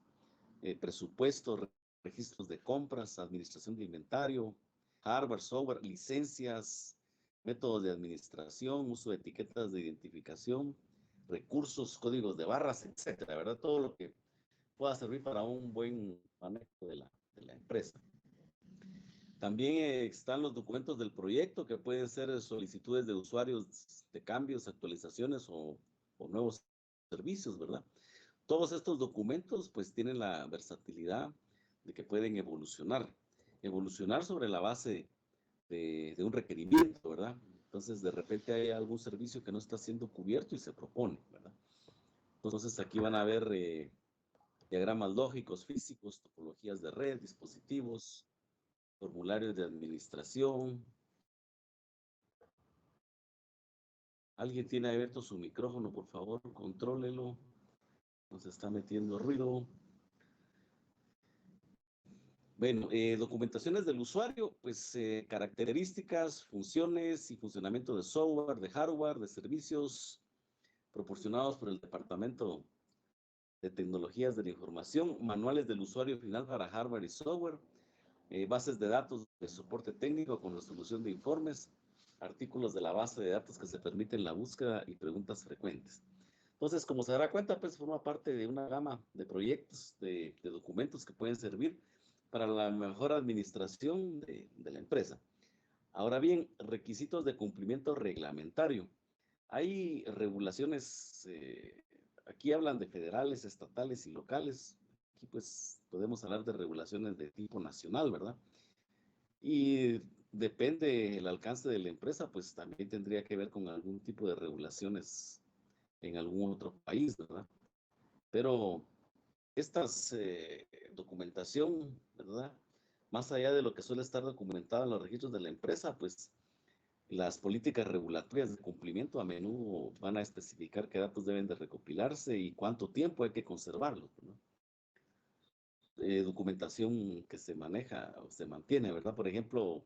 presupuestos, registros de compras, administración de inventario, hardware, software, licencias, métodos de administración, uso de etiquetas de identificación, recursos, códigos de barras, etcétera, ¿verdad? Todo lo que pueda servir para un buen manejo de la empresa. También están los documentos del proyecto que pueden ser solicitudes de usuarios de cambios, actualizaciones o nuevos servicios, ¿verdad? Todos estos documentos pues tienen la versatilidad de que pueden evolucionar sobre la base de un requerimiento, ¿verdad? Entonces, de repente hay algún servicio que no está siendo cubierto y se propone, ¿verdad? Entonces, aquí van a ver diagramas lógicos, físicos, topologías de red, dispositivos, formularios de administración. ¿Alguien tiene abierto su micrófono, por favor? Contrólelo. Nos está metiendo ruido. Bueno, documentaciones del usuario, pues características, funciones y funcionamiento de software, de hardware, de servicios proporcionados por el Departamento de Tecnologías de la Información, manuales del usuario final para hardware y software, bases de datos de soporte técnico con resolución de informes, artículos de la base de datos que se permiten la búsqueda y preguntas frecuentes. Entonces, como se dará cuenta, pues forma parte de una gama de proyectos, de documentos que pueden servir para la mejor administración de la empresa. Ahora bien, requisitos de cumplimiento reglamentario. Hay regulaciones, aquí hablan de federales, estatales y locales. Aquí pues podemos hablar de regulaciones de tipo nacional, ¿verdad? Y depende el alcance de la empresa, pues también tendría que ver con algún tipo de regulaciones en algún otro país, ¿verdad? Pero estas documentación, ¿verdad? Más allá de lo que suele estar documentado en los registros de la empresa, pues las políticas regulatorias de cumplimiento a menudo van a especificar qué datos deben de recopilarse y cuánto tiempo hay que conservarlos, ¿no? Documentación que se maneja o se mantiene, ¿verdad? Por ejemplo,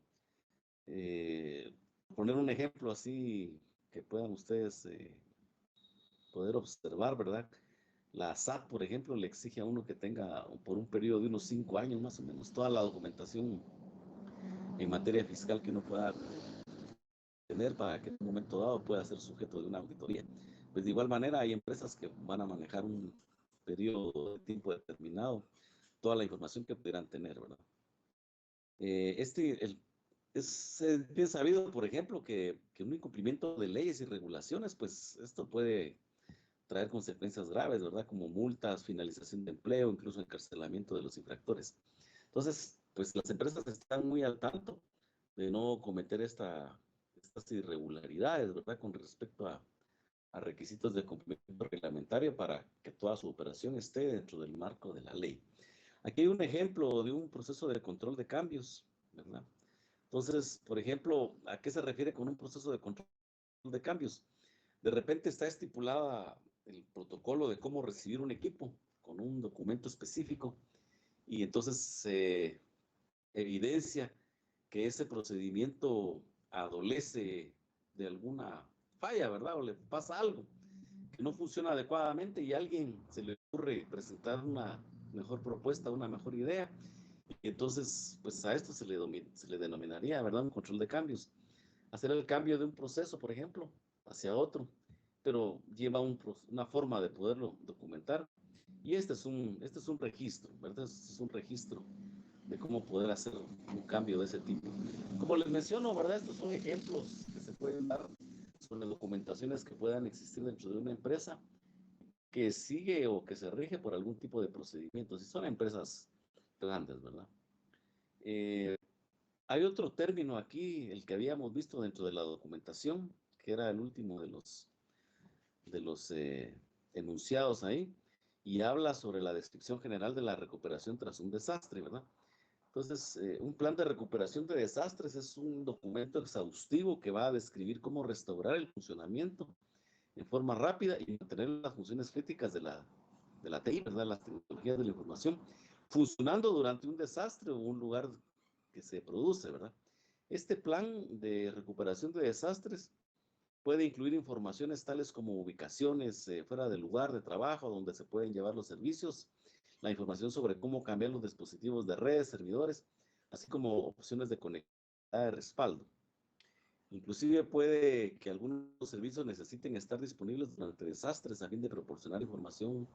poner un ejemplo así que puedan ustedes poder observar, ¿verdad? La SAT, por ejemplo, le exige a uno que tenga por un periodo de unos 5 años más o menos toda la documentación en materia fiscal que uno pueda tener para que en un momento dado pueda ser sujeto de una auditoría. Pues de igual manera hay empresas que van a manejar un periodo de tiempo determinado, toda la información que pudieran tener, ¿verdad? Es bien sabido, por ejemplo, que un incumplimiento de leyes y regulaciones, pues esto puede traer consecuencias graves, ¿verdad? Como multas, finalización de empleo, incluso encarcelamiento de los infractores. Entonces, pues las empresas están muy al tanto de no cometer estas irregularidades, ¿verdad? Con respecto a requisitos de cumplimiento reglamentario para que toda su operación esté dentro del marco de la ley. Aquí hay un ejemplo de un proceso de control de cambios, ¿verdad? Entonces, por ejemplo, ¿a qué se refiere con un proceso de control de cambios? De repente está estipulada el protocolo de cómo recibir un equipo con un documento específico y entonces se evidencia que ese procedimiento adolece de alguna falla, ¿verdad? O le pasa algo que no funciona adecuadamente y a alguien se le ocurre presentar una mejor propuesta, una mejor idea. Y entonces, pues a esto se le denominaría, ¿verdad? Un control de cambios. Hacer el cambio de un proceso, por ejemplo, hacia otro, pero lleva una forma de poderlo documentar. Y este es un registro, ¿verdad? Este es un registro de cómo poder hacer un cambio de ese tipo. Como les menciono, ¿verdad? Estos son ejemplos que se pueden dar sobre documentaciones que puedan existir dentro de una empresa que sigue o que se rige por algún tipo de procedimientos. Y son empresas grandes, ¿verdad? Hay otro término aquí, el que habíamos visto dentro de la documentación, que era el último de los enunciados ahí, y habla sobre la descripción general de la recuperación tras un desastre, ¿verdad? Entonces, un plan de recuperación de desastres es un documento exhaustivo que va a describir cómo restaurar el funcionamiento en forma rápida y mantener las funciones críticas de la TI, ¿verdad? Las tecnologías de la información, funcionando durante un desastre o un lugar que se produce, ¿verdad? Este plan de recuperación de desastres puede incluir informaciones tales como ubicaciones fuera del lugar de trabajo donde se pueden llevar los servicios, la información sobre cómo cambiar los dispositivos de redes, servidores, así como opciones de conectividad de respaldo. Inclusive puede que algunos servicios necesiten estar disponibles durante desastres a fin de proporcionar información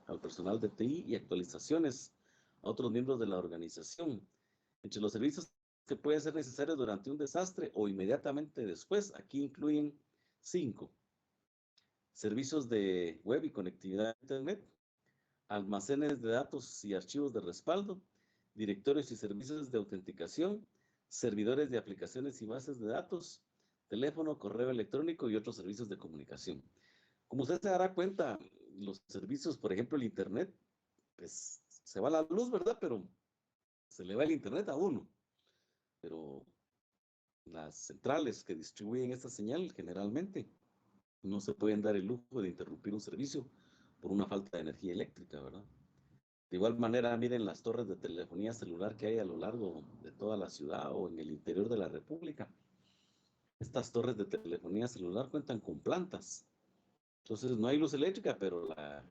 al personal de TI y actualizaciones a otros miembros de la organización. Entre los servicios que pueden ser necesarios durante un desastre o inmediatamente después, aquí incluyen 5. Servicios de web y conectividad a Internet, almacenes de datos y archivos de respaldo, directorios y servicios de autenticación, servidores de aplicaciones y bases de datos, teléfono, correo electrónico y otros servicios de comunicación. Como usted se dará cuenta, los servicios, por ejemplo, el Internet, pues se va la luz, ¿verdad? Pero se le va el Internet a uno. Pero las centrales que distribuyen esta señal generalmente no se pueden dar el lujo de interrumpir un servicio por una falta de energía eléctrica, ¿verdad? De igual manera, miren las torres de telefonía celular que hay a lo largo de toda la ciudad o en el interior de la República. Estas torres de telefonía celular cuentan con plantas. Entonces no hay luz eléctrica, pero la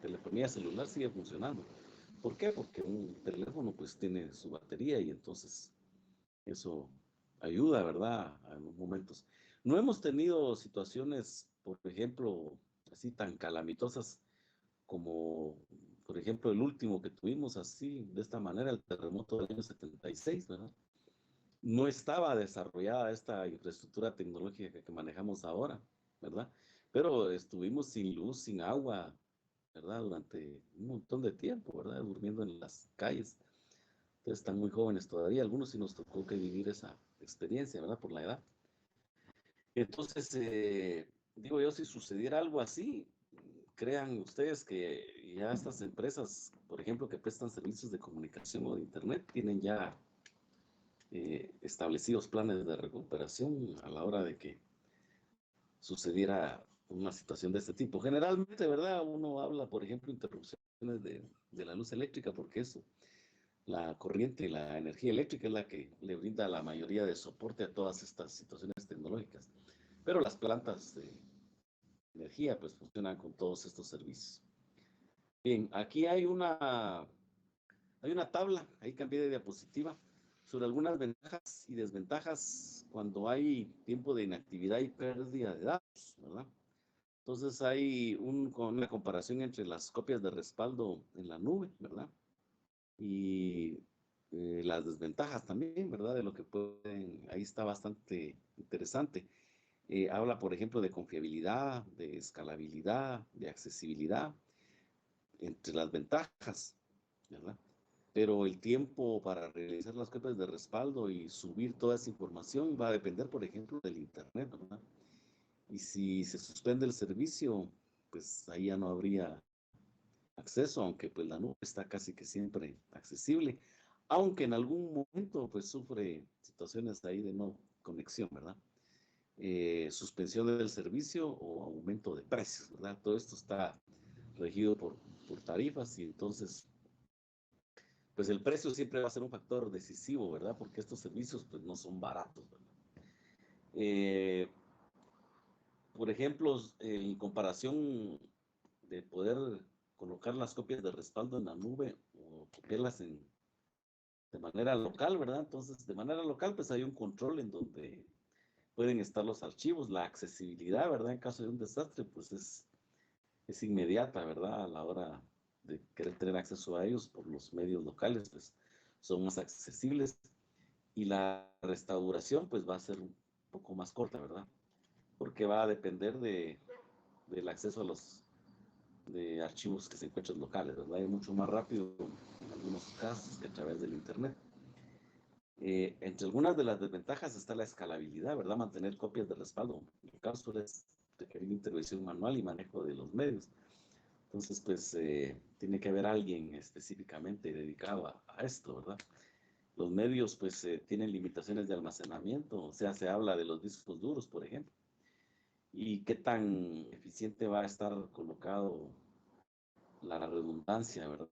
telefonía celular sigue funcionando. ¿Por qué? Porque un teléfono pues tiene su batería y entonces eso ayuda, ¿verdad? En los momentos. No hemos tenido situaciones, por ejemplo, así tan calamitosas como, por ejemplo, el último que tuvimos así, de esta manera, el terremoto del año 76, ¿verdad? No estaba desarrollada esta infraestructura tecnológica que manejamos ahora, ¿verdad? Pero estuvimos sin luz, sin agua, ¿verdad? Durante un montón de tiempo, ¿verdad? Durmiendo en las calles. Entonces están muy jóvenes todavía, algunos sí nos tocó que vivir esa experiencia, ¿verdad? Por la edad. Entonces, digo yo, si sucediera algo así, crean ustedes que ya estas empresas, por ejemplo, que prestan servicios de comunicación o de internet, tienen ya establecidos planes de recuperación a la hora de que sucediera una situación de este tipo. Generalmente, ¿verdad? Uno habla, por ejemplo, interrupciones de la luz eléctrica porque eso, la corriente y la energía eléctrica es la que le brinda la mayoría de soporte a todas estas situaciones tecnológicas. Pero las plantas de energía pues funcionan con todos estos servicios. Bien, aquí hay una tabla, ahí cambié de diapositiva, sobre algunas ventajas y desventajas cuando hay tiempo de inactividad y pérdida de datos, ¿verdad? Entonces hay una comparación entre las copias de respaldo en la nube, ¿verdad? Y las desventajas también, ¿verdad? De lo que pueden, ahí está bastante interesante. Habla, por ejemplo, de confiabilidad, de escalabilidad, de accesibilidad, entre las ventajas, ¿verdad? Pero el tiempo para realizar las copias de respaldo y subir toda esa información va a depender, por ejemplo, del Internet, ¿verdad? Y si se suspende el servicio, pues ahí ya no habría acceso, aunque pues la nube está casi que siempre accesible, aunque en algún momento pues sufre situaciones ahí de no conexión, ¿verdad? Suspensión del servicio o aumento de precios, ¿verdad? Todo esto está regido por tarifas y entonces pues el precio siempre va a ser un factor decisivo, ¿verdad? Porque estos servicios pues no son baratos, ¿verdad? Por ejemplo, en comparación de poder colocar las copias de respaldo en la nube o copiarlas de manera local, ¿verdad? Entonces, de manera local, pues hay un control en donde pueden estar los archivos, la accesibilidad, ¿verdad? En caso de un desastre, pues es inmediata, ¿verdad? A la hora de querer tener acceso a ellos por los medios locales, pues son más accesibles y la restauración, pues va a ser un poco más corta, ¿verdad? Porque va a depender del acceso a los de archivos que se encuentran locales, ¿verdad? Es mucho más rápido en algunos casos que a través del Internet. Entre algunas de las desventajas está la escalabilidad, ¿verdad? Mantener copias de respaldo. En caso es requerir intervención manual y manejo de los medios. Entonces, pues, tiene que haber alguien específicamente dedicado a esto, ¿verdad? Los medios, pues, tienen limitaciones de almacenamiento, o sea, se habla de los discos duros, por ejemplo. Y qué tan eficiente va a estar colocado la redundancia, ¿verdad?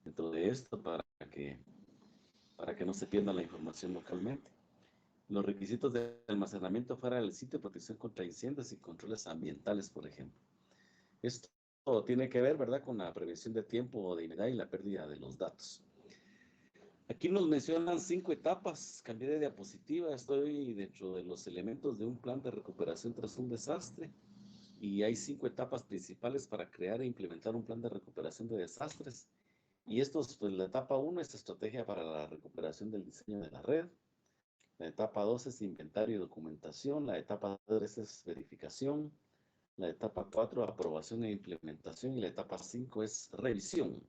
Dentro de esto para que no se pierda la información localmente. Los requisitos de almacenamiento fuera del sitio, protección contra incendios y controles ambientales, por ejemplo. Esto tiene que ver, ¿verdad?, con la prevención de tiempo o de inmunidad y la pérdida de los datos. Aquí nos mencionan 5 etapas. Cambié de diapositiva. Estoy dentro de los elementos de un plan de recuperación tras un desastre. Y hay 5 etapas principales para crear e implementar un plan de recuperación de desastres. Y estos, pues la etapa 1 es estrategia para la recuperación del diseño de la red. La etapa 2 es inventario y documentación. La etapa 3 es verificación. La etapa 4, aprobación e implementación. Y la etapa 5 es revisión.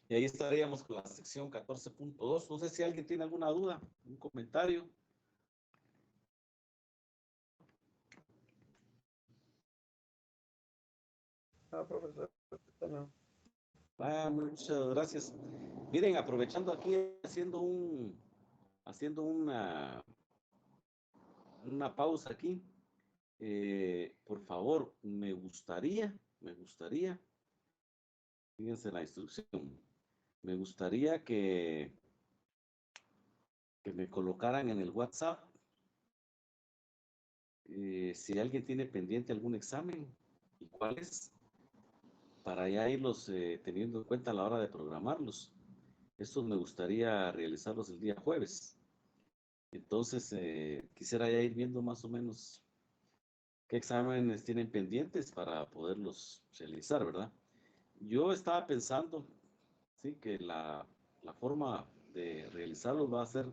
Y ahí estaríamos con la sección 14.2. No sé si alguien tiene alguna duda, un comentario. Profesor. Bueno, Muchas gracias. Miren, aprovechando aquí, haciendo una pausa aquí, por favor, me gustaría, fíjense la instrucción, me gustaría que me colocaran en el WhatsApp si alguien tiene pendiente algún examen y cuál es, para ya irlos teniendo en cuenta a la hora de programarlos. Estos me gustaría realizarlos el día jueves. Entonces, quisiera ya ir viendo más o menos qué exámenes tienen pendientes para poderlos realizar, ¿verdad? Yo estaba pensando, sí, que la forma de realizarlos va a ser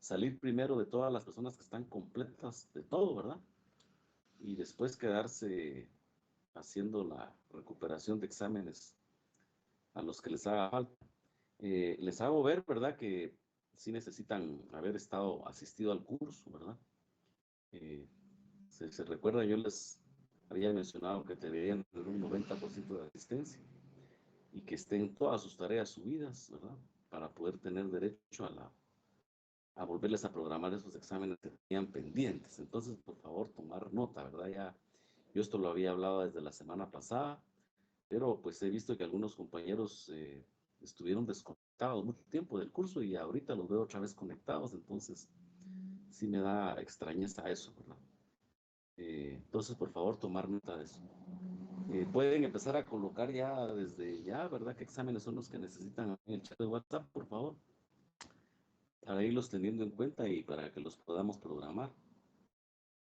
salir primero de todas las personas que están completas de todo, ¿verdad? Y después quedarse haciendo la recuperación de exámenes a los que les haga falta. Les hago ver, ¿verdad? Que sí necesitan haber estado asistido al curso, ¿verdad? Se recuerda, yo les había mencionado que deberían tener un 90% de asistencia y que estén todas sus tareas subidas, ¿verdad? Para poder tener derecho a volverles a programar esos exámenes que tenían pendientes. Entonces, por favor, tomar nota, ¿verdad? Ya, yo esto lo había hablado desde la semana pasada, pero pues he visto que algunos compañeros estuvieron desconectados mucho tiempo del curso y ahorita los veo otra vez conectados, entonces sí me da extrañeza eso, ¿verdad? Entonces, por favor, tomar nota de eso. Pueden empezar a colocar ya desde ya, ¿verdad? ¿Qué exámenes son los que necesitan en el chat de WhatsApp, por favor? Para irlos teniendo en cuenta y para que los podamos programar.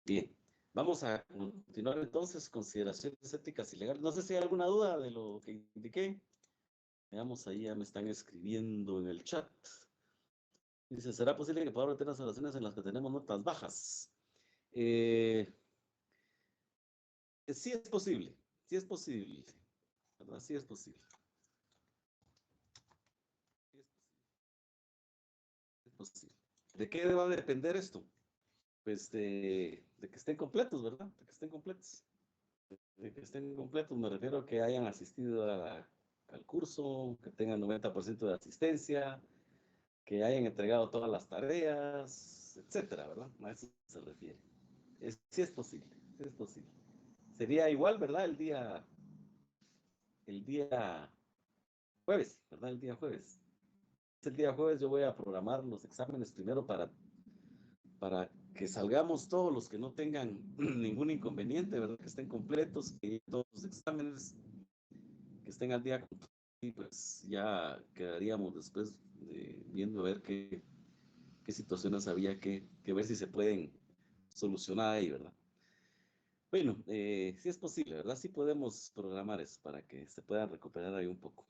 Bien, vamos a continuar entonces, consideraciones éticas y legales. No sé si hay alguna duda de lo que indiqué. Veamos, ahí ya me están escribiendo en el chat. Dice, ¿será posible que podamos meter las oraciones en las que tenemos notas bajas? Sí es posible, sí es posible, ¿verdad? Sí es posible. Sí es posible. ¿De qué va a depender esto? Pues de que estén completos, ¿verdad? De que estén completos. De que estén completos, me refiero a que hayan asistido al curso, que tengan 90% de asistencia, que hayan entregado todas las tareas, etcétera, ¿verdad? A eso se refiere. Sí es posible, sí es posible. Sería igual, ¿verdad? El día jueves, ¿verdad? El día jueves. El día jueves yo voy a programar los exámenes primero para que salgamos todos los que no tengan ningún inconveniente, ¿verdad? Que estén completos, que todos los exámenes que estén al día y pues ya quedaríamos después viendo a ver qué situaciones había que ver si se pueden solucionar ahí, ¿verdad? Bueno, sí es posible, ¿verdad? Sí podemos programar eso para que se puedan recuperar ahí un poco.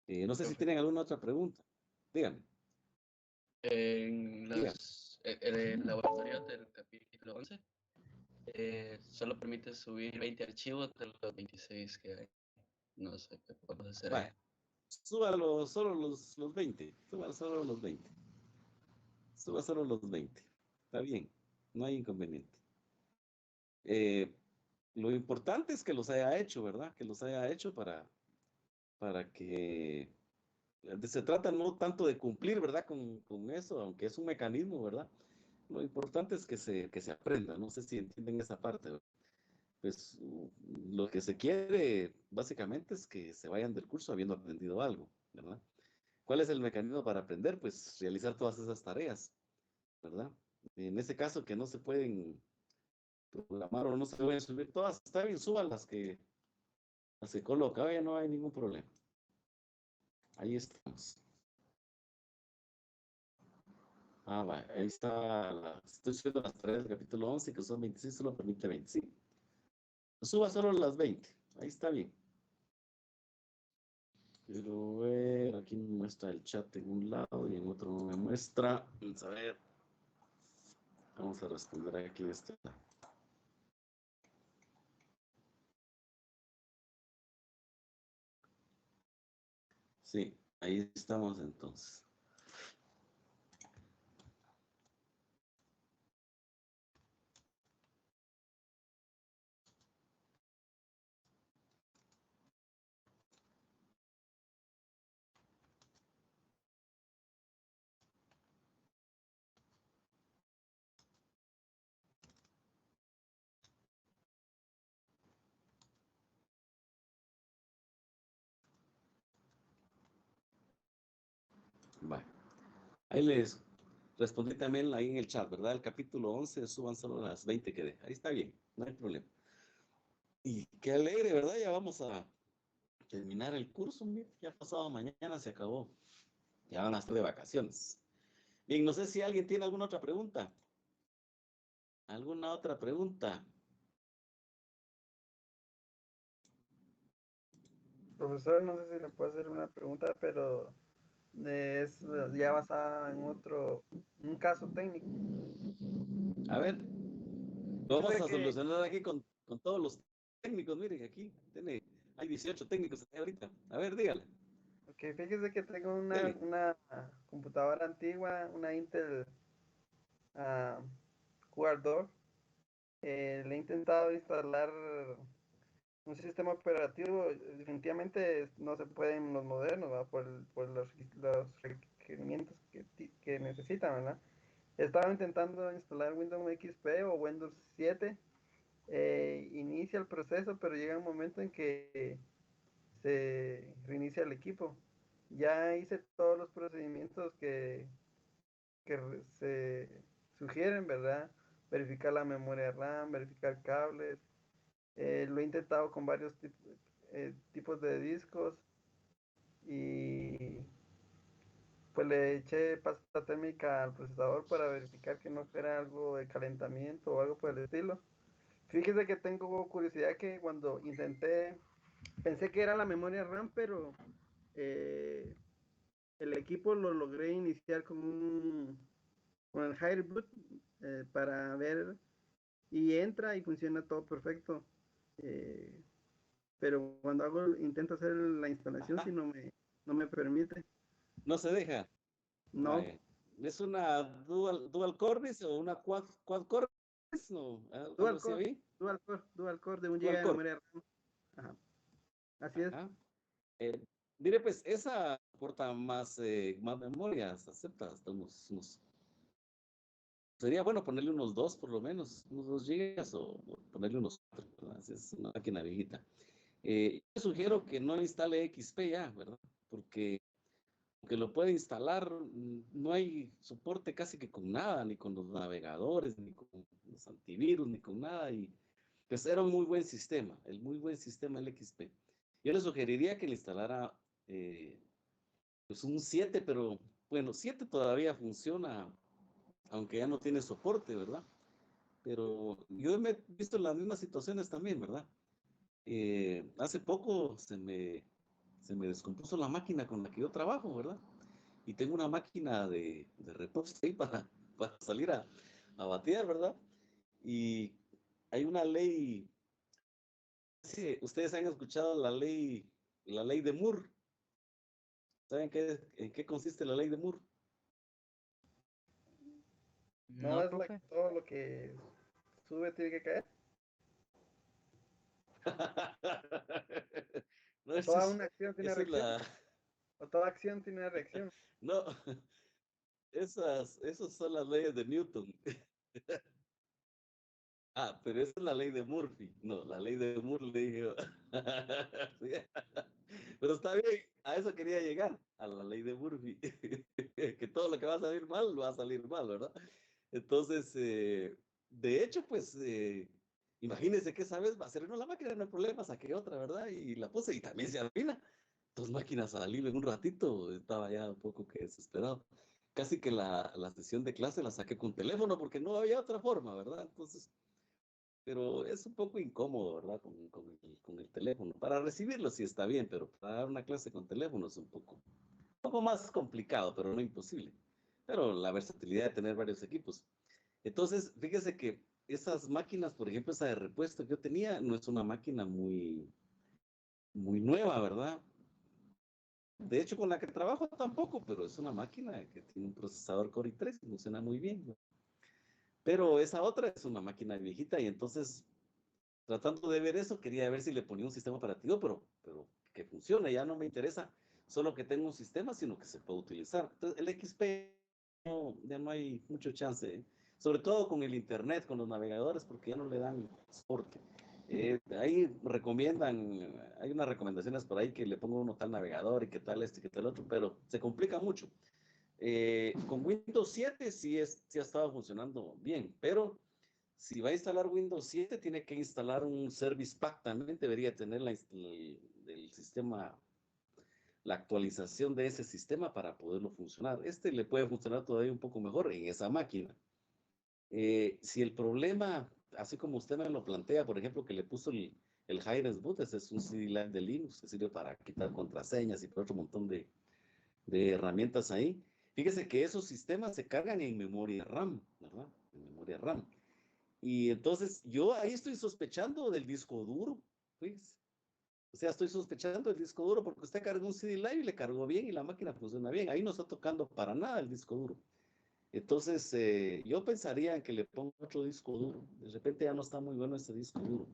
No sé si tienen alguna otra pregunta. Díganme. En Díganme. el laboratorio del capítulo 11 solo permite subir 20 archivos de los 26 que hay. No sé qué podemos hacer ahí. Vaya, súbalo solo los 20. Súbalo solo los 20. Suba solo los 20. Está bien, no hay inconveniente. Lo importante es que los haya hecho, ¿verdad? Que los haya hecho para que se trata no tanto de cumplir, ¿verdad? Con eso, aunque es un mecanismo, ¿verdad? Lo importante es que se aprenda. No sé si entienden esa parte, ¿verdad? Pues lo que se quiere básicamente es que se vayan del curso habiendo aprendido algo, ¿verdad? ¿Cuál es el mecanismo para aprender? Pues realizar todas esas tareas, ¿verdad? En ese caso que no se pueden programar o no se pueden subir todas, está bien, suban las que coloca, ya no hay ningún problema. Ahí estamos. Ahí está, estoy subiendo las tareas del capítulo 11, que son 26, solo permite 20, sí. Suba solo las 20, ahí está bien. Quiero ver, aquí me muestra el chat en un lado y en otro no me muestra. Vamos a ver. Vamos a responder aquí de este lado. Sí, ahí estamos entonces. Vale. Ahí les respondí también ahí en el chat, ¿verdad? El capítulo 11, suban solo las 20 que deja. Ahí está bien, no hay problema. Y qué alegre, ¿verdad? Ya vamos a terminar el curso, mire, ya pasado mañana se acabó. Ya van a estar de vacaciones. Bien, no sé si alguien tiene alguna otra pregunta. ¿Alguna otra pregunta? Profesor, no sé si le puedo hacer una pregunta, pero es ya basada en un caso técnico. A ver, vamos Fíjese a que, solucionar aquí con todos los técnicos. Miren, aquí hay 18 técnicos ahorita. A ver, dígale. fíjese que tengo Dele. una computadora antigua, una Intel Core 2. Le he intentado instalar un sistema operativo, definitivamente no se puede en los modernos, ¿verdad? Por los requerimientos que necesitan, ¿verdad? Estaba intentando instalar Windows XP o Windows 7. Inicia el proceso, pero llega un momento en que se reinicia el equipo. Ya hice todos los procedimientos que se sugieren, ¿verdad? Verificar la memoria RAM, verificar cables. Lo he intentado con varios tipos de discos y pues le eché pasta térmica al procesador para verificar que no fuera algo de calentamiento o algo por el estilo. Fíjese que tengo curiosidad que cuando pensé que era la memoria RAM, pero eh, el equipo lo logré iniciar con el high boot para ver y entra y funciona todo perfecto. Eh, pero cuando intento hacer la instalación, Ajá, si no me permite. no se deja. No, Vaya. ¿Es una dual core o una quad core? No, algo dual así core, ahí. dual core de un Dual giga de core. memoria RAM. Ajá, así es. Ajá. Eh, Diré, pues, esa aporta más memorias, acepta hasta sería bueno ponerle unos 2 por lo menos, unos 2 gigas o ponerle unos 4, ¿verdad? Es una máquina viejita. Yo sugiero que no instale XP ya, ¿verdad? Porque aunque lo puede instalar, no hay soporte casi que con nada, ni con los navegadores, ni con los antivirus, ni con nada. Y pues era un muy buen sistema, el muy buen sistema el XP. Yo le sugeriría que le instalara pues un 7, pero bueno, 7 todavía funciona, aunque ya no tiene soporte, ¿verdad? Pero yo me he visto en las mismas situaciones también, ¿verdad? Hace poco se me descompuso la máquina con la que yo trabajo, ¿verdad? Y tengo una máquina de reposo ahí para salir a batear, ¿verdad? Y hay una ley, sí, ustedes han escuchado la ley de Moore. ¿Saben en qué consiste la ley de Moore? No No, es profe. todo lo que sube tiene que caer. No, O toda una acción tiene esa es reacción. la, O toda acción tiene una reacción. no, esas son las leyes de Newton. Ah, pero esa es la ley de Murphy. No, la ley de Moore le dije. Sí. Pero está bien, a eso quería llegar, a la ley de Murphy. Que todo lo que va a salir mal, va a salir mal, ¿verdad? Entonces, de hecho, pues, imagínense que esa vez va a ser no la máquina, no hay problema, saqué otra, ¿verdad? Y la puse y también se afina. Dos máquinas al hilo en un ratito, estaba ya un poco que desesperado. Casi que la sesión de clase la saqué con teléfono porque no había otra forma, ¿verdad? Entonces, pero es un poco incómodo, ¿verdad? Con el teléfono. Para recibirlo sí está bien, pero para dar una clase con teléfono es un poco más complicado, pero no imposible. Pero la versatilidad de tener varios equipos. Entonces, fíjese que esas máquinas, por ejemplo, esa de repuesto que yo tenía, no es una máquina muy, muy nueva, ¿verdad? De hecho, con la que trabajo tampoco, pero es una máquina que tiene un procesador Core i3 y funciona muy bien, ¿no? Pero esa otra es una máquina viejita y entonces, tratando de ver eso, quería ver si le ponía un sistema operativo, pero que funcione, ya no me interesa solo que tenga un sistema, sino que se pueda utilizar. Entonces, el XP ya no hay mucho chance, ¿eh? Sobre todo con el internet, con los navegadores, porque ya no le dan soporte. Ahí recomiendan, hay unas recomendaciones por ahí que le ponga uno tal navegador y que tal este y que tal otro, pero se complica mucho. Con Windows 7 sí ha estado funcionando bien, pero si va a instalar Windows 7 tiene que instalar un Service Pack, también debería tener el sistema, la actualización de ese sistema para poderlo funcionar. Este le puede funcionar todavía un poco mejor en esa máquina. Si el problema, así como usted me lo plantea, por ejemplo, que le puso el Hi-Res Boot, ese es un CD-LAN de Linux que sirve para quitar contraseñas y por otro montón de herramientas ahí. Fíjese que esos sistemas se cargan en memoria RAM, ¿verdad? En memoria RAM. Y entonces yo ahí estoy sospechando del disco duro, fíjese. O sea, estoy sospechando del disco duro porque usted cargó un CD Live y le cargó bien y la máquina funciona bien. Ahí no está tocando para nada el disco duro. Entonces, yo pensaría en que le ponga otro disco duro. De repente ya no está muy bueno ese disco duro.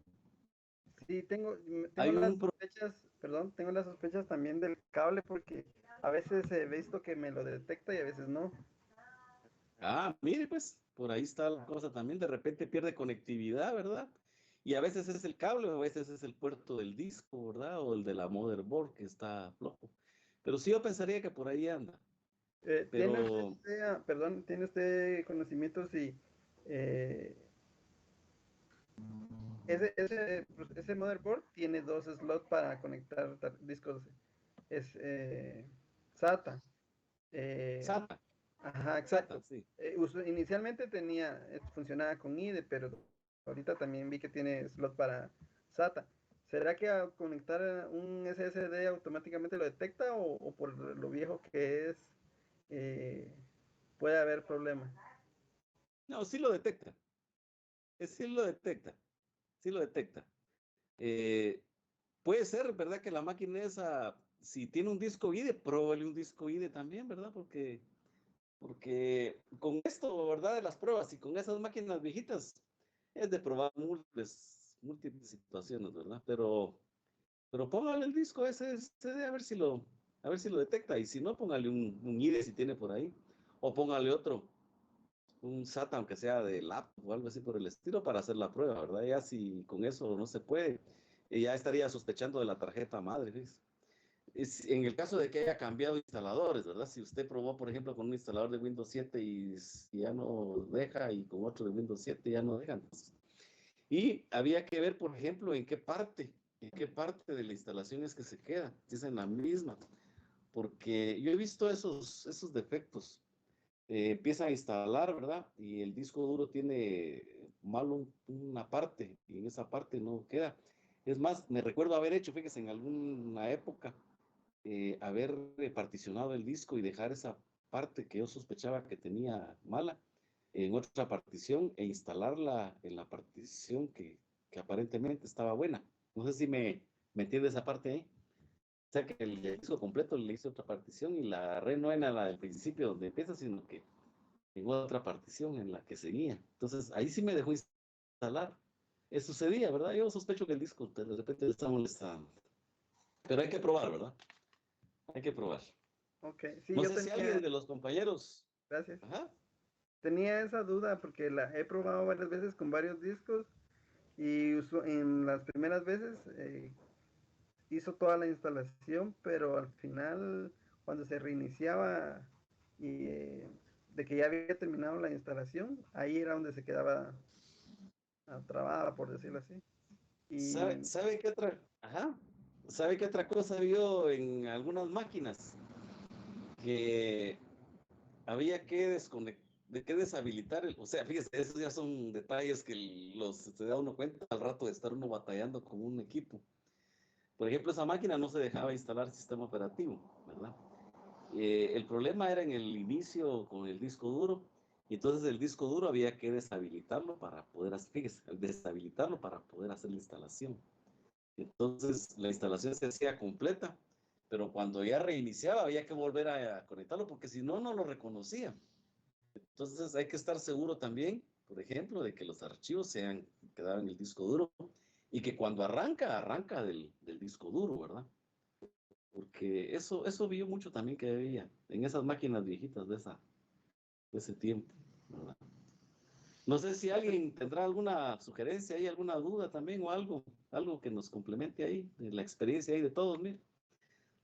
Sí, tengo Hay las un sospechas, perdón, tengo las sospechas también del cable porque a veces he visto que me lo detecta y a veces no. Mire, pues, por ahí está la cosa también. De repente pierde conectividad, ¿verdad? Y a veces es el cable, o a veces es el puerto del disco, ¿verdad? O el de la motherboard que está flojo. Pero sí yo pensaría que por ahí anda. ¿Tiene Pero, usted, perdón, tiene usted conocimiento si eh, ese motherboard tiene dos slots para conectar discos? Es SATA. SATA, Ajá, SATA, exacto. sí. Inicialmente funcionaba con IDE, pero ahorita también vi que tiene slot para SATA. ¿Será que al conectar un SSD automáticamente lo detecta o por lo viejo que es eh, puede haber problema? No, sí lo detecta. Sí lo detecta. Sí lo detecta. Eh, Puede ser, ¿verdad? Que la máquina esa, si tiene un disco IDE, pruébale un disco IDE también, ¿verdad? Porque con esto, ¿verdad? De las pruebas y con esas máquinas viejitas, es de probar múltiples situaciones, ¿verdad? Pero póngale el disco ese CD a ver si lo detecta. Y si no, póngale un IDE si tiene por ahí. O póngale otro, un SATA, aunque sea de laptop o algo así por el estilo, para hacer la prueba, ¿verdad? Ya si con eso no se puede, ya estaría sospechando de la tarjeta madre, ¿ves? En el caso de que haya cambiado instaladores, ¿verdad? Si usted probó, por ejemplo, con un instalador de Windows 7 y ya no deja, y con otro de Windows 7 ya no deja. Entonces. Y había que ver, por ejemplo, en qué parte de la instalación es que se queda, si es en la misma, porque yo he visto esos defectos. Empieza a instalar, ¿verdad? Y el disco duro tiene mal una parte, y en esa parte no queda. Es más, me recuerdo haber hecho, fíjese, en alguna época, haber particionado el disco y dejar esa parte que yo sospechaba que tenía mala en otra partición e instalarla en la partición que aparentemente estaba buena. No sé si me entiende esa parte ahí. O sea que el disco completo le hice otra partición y la agarré no en la del principio donde empieza, sino que en otra partición en la que seguía. Entonces ahí sí me dejó instalar. Eso sucedía, ¿verdad? Yo sospecho que el disco de repente le está molestando. Pero hay que probar, ¿verdad? Hay que probar. Ok, sí, No yo sé si alguien tenía, de los compañeros. gracias. Ajá. Tenía esa duda porque la he probado varias veces con varios discos y en las primeras veces hizo toda la instalación, pero al final, cuando se reiniciaba y de que ya había terminado la instalación, ahí era donde se quedaba trabada, por decirlo así. Y ¿Sabe qué otra? Ajá. ¿Sabe qué otra cosa vio en algunas máquinas? Que había que de que deshabilitar o sea, fíjese, esos ya son detalles que se da uno cuenta al rato de estar uno batallando con un equipo. Por ejemplo, esa máquina no se dejaba instalar sistema operativo, ¿verdad? El problema era en el inicio con el disco duro, y entonces el disco duro había que deshabilitarlo para poder hacer, fíjese, deshabilitarlo para poder hacer la instalación. Entonces la instalación se hacía completa, pero cuando ya reiniciaba había que volver a conectarlo porque si no, no lo reconocía. Entonces hay que estar seguro también, por ejemplo, de que los archivos sean quedaban en el disco duro y que cuando arranca del disco duro, ¿verdad? Porque eso vi yo mucho también que veía en esas máquinas viejitas de ese tiempo, ¿verdad? No sé si alguien tendrá alguna sugerencia ahí, alguna duda también o algo que nos complemente ahí, de la experiencia ahí de todos, mire.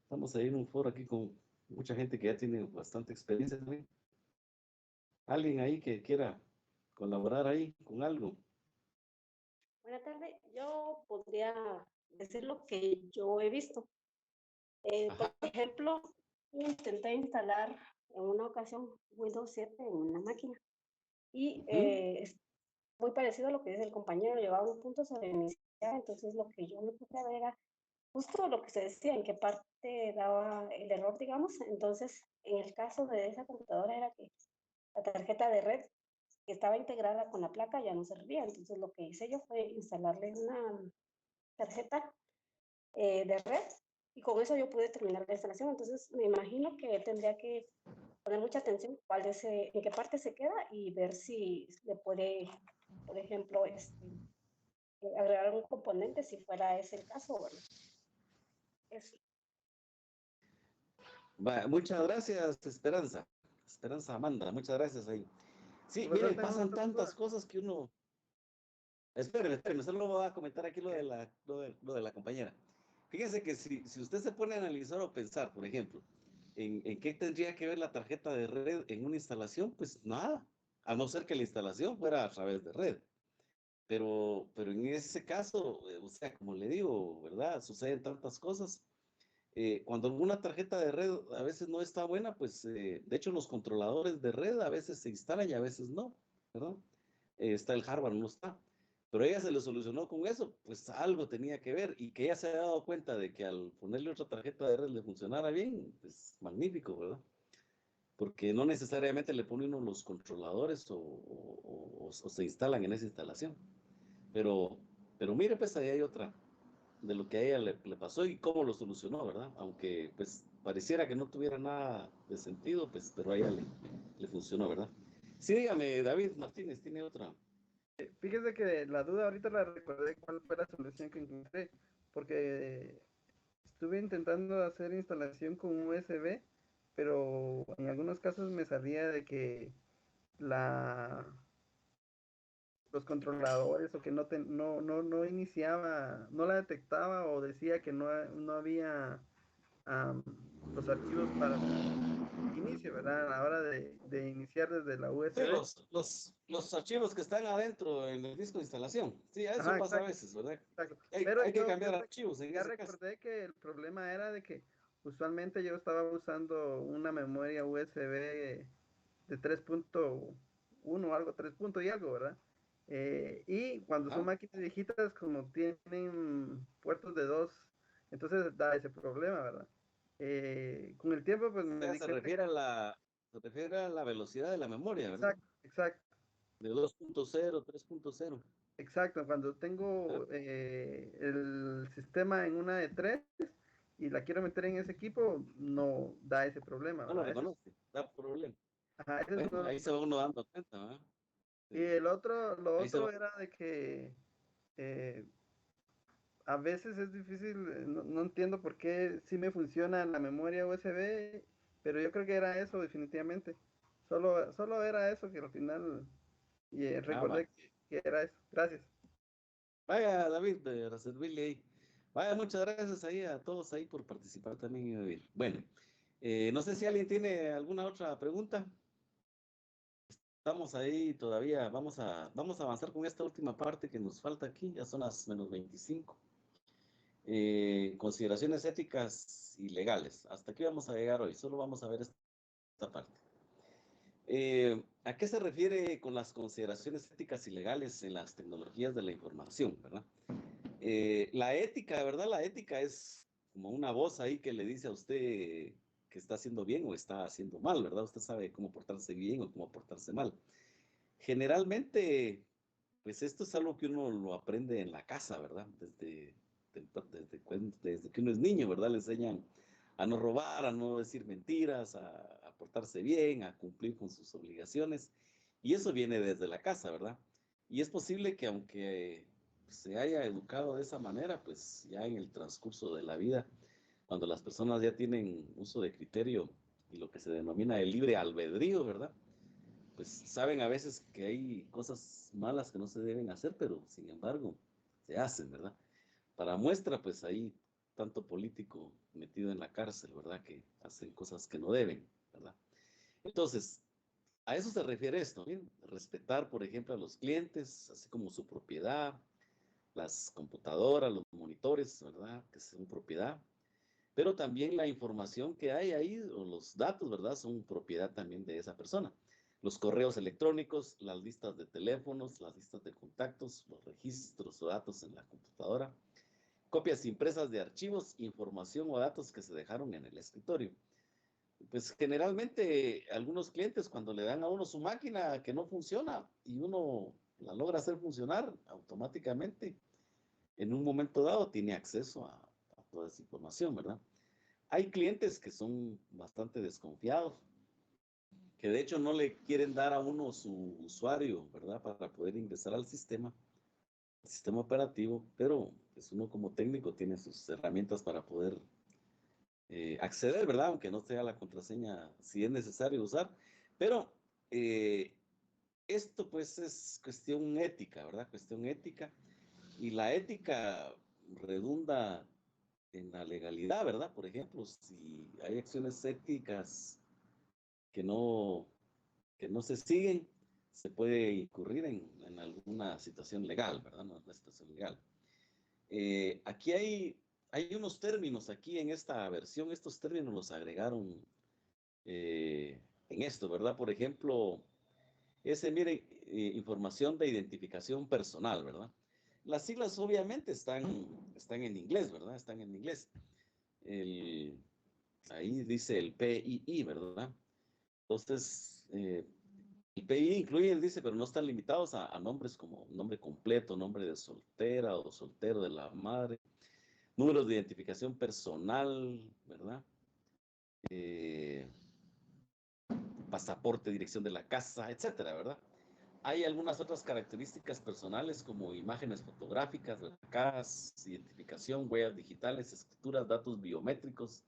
Estamos ahí en un foro aquí con mucha gente que ya tiene bastante experiencia también. Alguien ahí que quiera colaborar ahí con algo. Buenas tardes, yo podría decir lo que yo he visto. Por ejemplo, intenté instalar en una ocasión Windows 7 en una máquina y es muy parecido a lo que dice el compañero, llevaba un punto sobre iniciar, entonces lo que yo me puse a ver era justo lo que se decía, en qué parte daba el error, digamos. Entonces, en el caso de esa computadora era que la tarjeta de red que estaba integrada con la placa ya no servía, entonces lo que hice yo fue instalarle una tarjeta de red y con eso yo pude terminar la instalación. Entonces me imagino que tendría que poner mucha atención en qué parte se queda y ver si le puede, por ejemplo, agregar un componente si fuera ese el caso, ¿verdad? Eso. Muchas gracias, Esperanza. Esperanza Amanda, muchas gracias ahí. Sí, Profesor, mire, tengo pasan otra tantas duda. cosas que uno... Espéreme, solo voy a comentar aquí lo de la compañera. Fíjense que si usted se pone a analizar o pensar, por ejemplo, en qué tendría que ver la tarjeta de red en una instalación, pues nada, a no ser que la instalación fuera a través de red. Pero en ese caso, o sea, como le digo, ¿verdad? Suceden tantas cosas. Cuando alguna tarjeta de red a veces no está buena, pues de hecho los controladores de red a veces se instalan y a veces no, ¿verdad? Está el hardware, no está. Pero ella se lo solucionó con eso, pues algo tenía que ver y que ella se haya dado cuenta de que al ponerle otra tarjeta de red le funcionara bien, pues magnífico, ¿verdad? Porque no necesariamente le pone uno los controladores o se instalan en esa instalación. Pero, pero mire, pues ahí hay otra de lo que a ella le pasó y cómo lo solucionó, ¿verdad? Aunque pues pareciera que no tuviera nada de sentido, pues, pero a ella le funcionó, ¿verdad? Sí, dígame, David Martínez, ¿tiene otra? Fíjese que la duda ahorita la recordé cuál fue la solución que encontré, porque estuve intentando hacer instalación con USB, pero en algunos casos me salía de que la los controladores o que no iniciaba, no la detectaba o decía que no había los archivos para inicio, ¿verdad? A la hora de iniciar desde la Sí, USB. los archivos que están adentro en el disco de instalación. Sí, eso Ajá, pasa a exacto, veces, ¿verdad? exacto. Hay, Pero hay que cambiar archivos en ya ese caso. recordé que el problema era de que usualmente yo estaba usando una memoria USB de 3.1 algo, 3 punto y algo, ¿verdad? Y cuando son Ajá. máquinas viejitas, como tienen puertos de 2, entonces da ese problema, ¿verdad? Con el tiempo, pues O me sea, di cuenta que, se refiere a la velocidad de la memoria, ¿verdad? exacto, exacto, De 2.0, 3.0. exacto. Cuando Ajá. tengo el sistema en una de 3 y la quiero meter en ese equipo, no da ese problema, No lo ¿verdad? reconoce, da problema. Ajá, ese es uno Bueno, de los ahí se va problemas. uno dando cuenta, ¿verdad? Y Sí. lo Ahí se va. otro era de que eh, a veces es difícil, no entiendo por qué sí me funciona la memoria USB, pero yo creo que era eso definitivamente. Solo era eso que al final Va. recordé que era eso. Gracias. Vaya, David, para servirle ahí. Vaya, muchas gracias ahí a todos ahí por participar también, David. Bueno, no sé si alguien tiene alguna otra pregunta. Estamos ahí todavía, vamos a avanzar con esta última parte que nos falta aquí, ya son las -25. Consideraciones éticas y legales. Hasta aquí vamos a llegar hoy, solo vamos a ver esta parte. ¿A qué se refiere con las consideraciones éticas y legales en las tecnologías de la información, verdad? La ética, ¿verdad? La ética es como una voz ahí que le dice a usted que está haciendo bien o está haciendo mal, ¿verdad? Usted sabe cómo portarse bien o cómo portarse mal. Generalmente, pues esto es algo que uno lo aprende en la casa, ¿verdad? Desde que uno es niño, ¿verdad? Le enseñan a no robar, a no decir mentiras, a portarse bien, a cumplir con sus obligaciones. Y eso viene desde la casa, ¿verdad? Y es posible que aunque se haya educado de esa manera, pues ya en el transcurso de la vida, cuando las personas ya tienen uso de criterio y lo que se denomina el libre albedrío, ¿verdad? Pues saben a veces que hay cosas malas que no se deben hacer, pero sin embargo se hacen, ¿verdad? Para muestra, pues hay tanto político metido en la cárcel, ¿verdad? Que hacen cosas que no deben, ¿verdad? Entonces, a eso se refiere esto, ¿bien? Respetar, por ejemplo, a los clientes, así como su propiedad, las computadoras, los monitores, ¿verdad? Que son propiedad. Pero también la información que hay ahí, o los datos, ¿verdad? Son propiedad también de esa persona. Los correos electrónicos, las listas de teléfonos, las listas de contactos, los registros o datos en la computadora, copias impresas de archivos, información o datos que se dejaron en el escritorio. Pues generalmente algunos clientes cuando le dan a uno su máquina que no funciona y uno la logra hacer funcionar automáticamente, en un momento dado tiene acceso a toda esa información, ¿verdad? Hay clientes que son bastante desconfiados, que de hecho no le quieren dar a uno su usuario, ¿verdad? Para poder ingresar al sistema operativo, pero pues uno como técnico tiene sus herramientas para poder acceder, ¿verdad? Aunque no sea la contraseña, si es necesario usar, pero esto pues es cuestión ética, ¿verdad? Cuestión ética, y la ética redunda en la legalidad, ¿verdad? Por ejemplo, si hay acciones éticas que no, que no se siguen, se puede incurrir en alguna situación legal, ¿verdad? No es una situación legal. Aquí hay unos términos, aquí en esta versión, estos términos los agregaron en esto, ¿verdad? Por ejemplo, mire, información de identificación personal, ¿verdad? Las siglas obviamente están en inglés, ¿verdad? Están en inglés. Ahí dice el PII, ¿verdad? Entonces, el PII incluye, dice, pero no están limitados a nombres como nombre completo, nombre de soltera o soltero de la madre, números de identificación personal, ¿verdad? Pasaporte, dirección de la casa, etcétera, ¿verdad? Hay algunas otras características personales como imágenes fotográficas, placas, identificación, huellas digitales, escrituras, datos biométricos,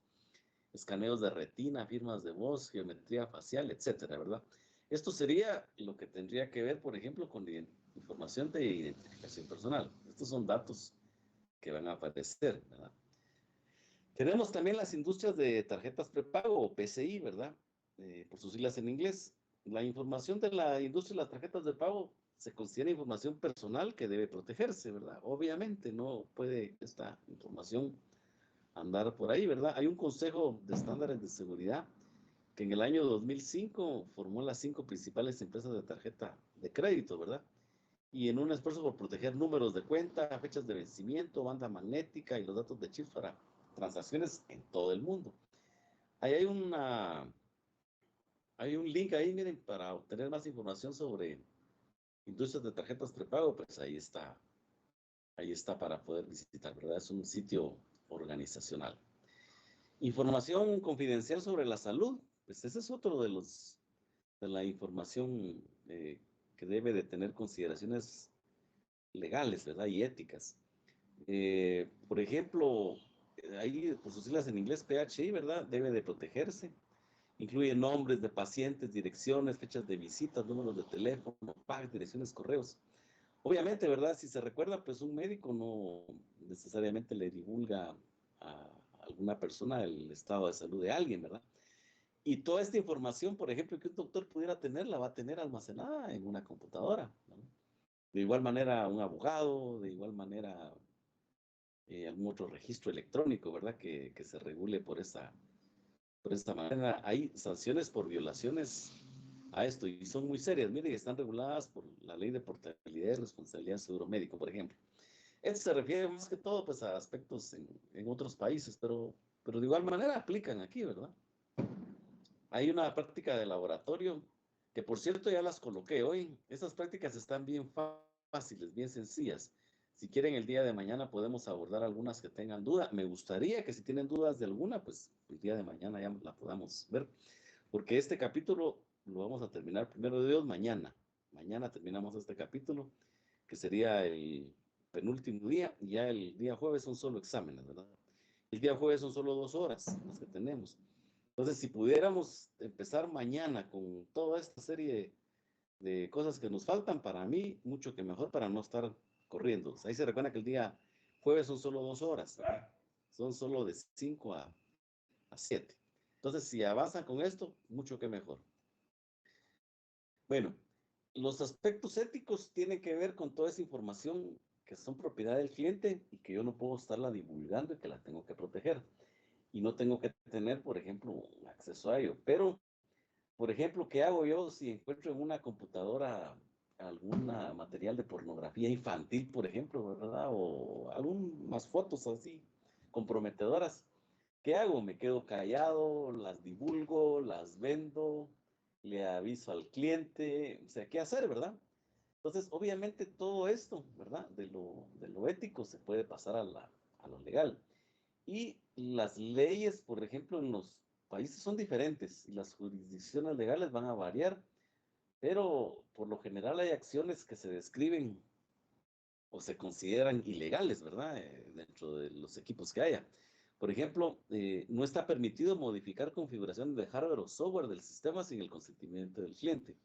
escaneos de retina, firmas de voz, geometría facial, etcétera, ¿verdad? Esto sería lo que tendría que ver, por ejemplo, con información de identificación personal. Estos son datos que van a aparecer, ¿verdad? Tenemos también las industrias de tarjetas prepago o PCI, ¿verdad? Por sus siglas en inglés. La información de la industria de las tarjetas de pago se considera información personal que debe protegerse, ¿verdad? Obviamente no puede esta información andar por ahí, ¿verdad? Hay un consejo de estándares de seguridad que en el año 2005 formó las 5 principales empresas de tarjeta de crédito, ¿verdad? Y en un esfuerzo por proteger números de cuenta, fechas de vencimiento, banda magnética y los datos de chips para transacciones en todo el mundo. Ahí hay un link ahí, miren, para obtener más información sobre industrias de tarjetas prepago, pues ahí está para poder visitar, ¿verdad? Es un sitio organizacional. Información confidencial sobre la salud, pues ese es otro de la información que debe de tener consideraciones legales, ¿verdad? Y éticas. Por ejemplo, ahí por sus siglas en inglés, PHI, ¿verdad? Debe de protegerse. Incluye nombres de pacientes, direcciones, fechas de visitas, números de teléfono, fax, direcciones, correos. Obviamente, ¿verdad? Si se recuerda, pues un médico no necesariamente le divulga a alguna persona el estado de salud de alguien, ¿verdad? Y toda esta información, por ejemplo, que un doctor pudiera tener, la va a tener almacenada en una computadora, ¿no? De igual manera, un abogado, de igual manera, algún otro registro electrónico, ¿verdad? Que se regule por esta manera. Hay sanciones por violaciones a esto y son muy serias. Mire, están reguladas por la ley de portabilidad y responsabilidad de seguro médico, por ejemplo. Esto se refiere más que todo pues, a aspectos en otros países, pero de igual manera aplican aquí, ¿verdad? Hay una práctica de laboratorio que, por cierto, ya las coloqué hoy. Estas prácticas están bien fáciles, bien sencillas. Si quieren, el día de mañana podemos abordar algunas que tengan duda. Me gustaría que si tienen dudas de alguna, pues el día de mañana ya la podamos ver. Porque este capítulo lo vamos a terminar primero de Dios mañana. Mañana terminamos este capítulo, que sería el penúltimo día, y ya el día jueves son solo exámenes, ¿verdad? El día jueves son solo 2 horas las que tenemos. Entonces, si pudiéramos empezar mañana con toda esta serie de cosas que nos faltan, para mí, mucho que mejor para no estar corriendo. Ahí se recuerda que el día jueves son solo 2 horas, ¿verdad? Son solo de 5 a 7. Entonces, si avanzan con esto, mucho que mejor. Bueno, los aspectos éticos tienen que ver con toda esa información que son propiedad del cliente y que yo no puedo estarla divulgando y que la tengo que proteger. Y no tengo que tener, por ejemplo, acceso a ello. Pero, por ejemplo, ¿qué hago yo si encuentro en una computadora algún material de pornografía infantil, por ejemplo, ¿verdad? O algunas fotos así comprometedoras. ¿Qué hago? Me quedo callado, las divulgo, las vendo, le aviso al cliente, o sea, ¿qué hacer, verdad? Entonces, obviamente todo esto, ¿verdad? De lo ético se puede pasar a lo legal. Y las leyes, por ejemplo, en los países son diferentes y las jurisdicciones legales van a variar, pero por lo general hay acciones que se describen o se consideran ilegales, ¿verdad? Dentro de los equipos que haya. Por ejemplo, no está permitido modificar configuración de hardware o software del sistema sin el consentimiento del cliente.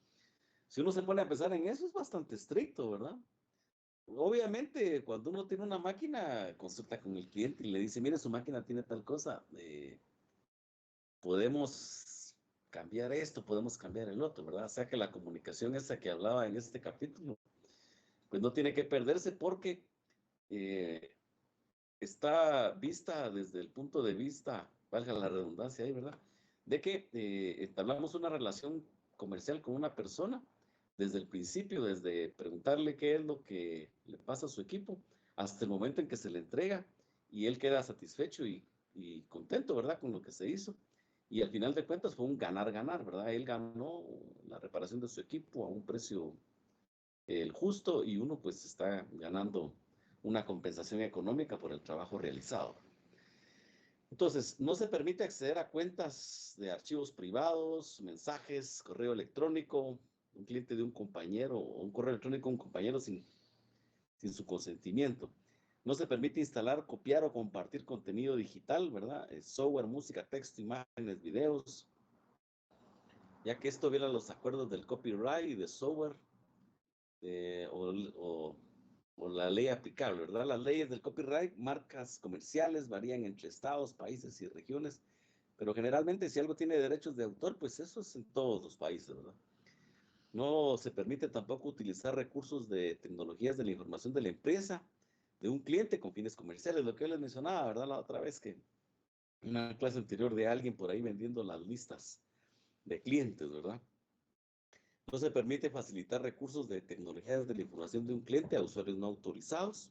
Si uno se pone a pensar en eso, es bastante estricto, ¿verdad? Obviamente, cuando uno tiene una máquina, consulta con el cliente y le dice, mire, su máquina tiene tal cosa, podemos cambiar esto, podemos cambiar el otro, ¿verdad? O sea que la comunicación esa que hablaba en este capítulo, pues no tiene que perderse porque eh, está vista desde el punto de vista, valga la redundancia ahí, ¿verdad? De que entablamos una relación comercial con una persona desde el principio, desde preguntarle qué es lo que le pasa a su equipo, hasta el momento en que se le entrega y él queda satisfecho y contento, ¿verdad? Con lo que se hizo. Y al final de cuentas fue un ganar-ganar, ¿verdad? Él ganó la reparación de su equipo a un precio el justo y uno pues está ganando una compensación económica por el trabajo realizado. Entonces, no se permite acceder a cuentas de archivos privados, mensajes, correo electrónico, un cliente de un compañero o un correo electrónico de un compañero sin su consentimiento. No se permite instalar, copiar o compartir contenido digital, ¿verdad? Software, música, texto, imágenes, videos, ya que esto viola los acuerdos del copyright y de software o la ley aplicable, ¿verdad? Las leyes del copyright, marcas comerciales varían entre estados, países y regiones, pero generalmente si algo tiene derechos de autor, pues eso es en todos los países, ¿verdad? No se permite tampoco utilizar recursos de tecnologías de la información de la empresa, de un cliente con fines comerciales, lo que yo les mencionaba, ¿verdad? La otra vez que en una clase anterior de alguien por ahí vendiendo las listas de clientes, ¿verdad? No se permite facilitar recursos de tecnologías de la información de un cliente a usuarios no autorizados.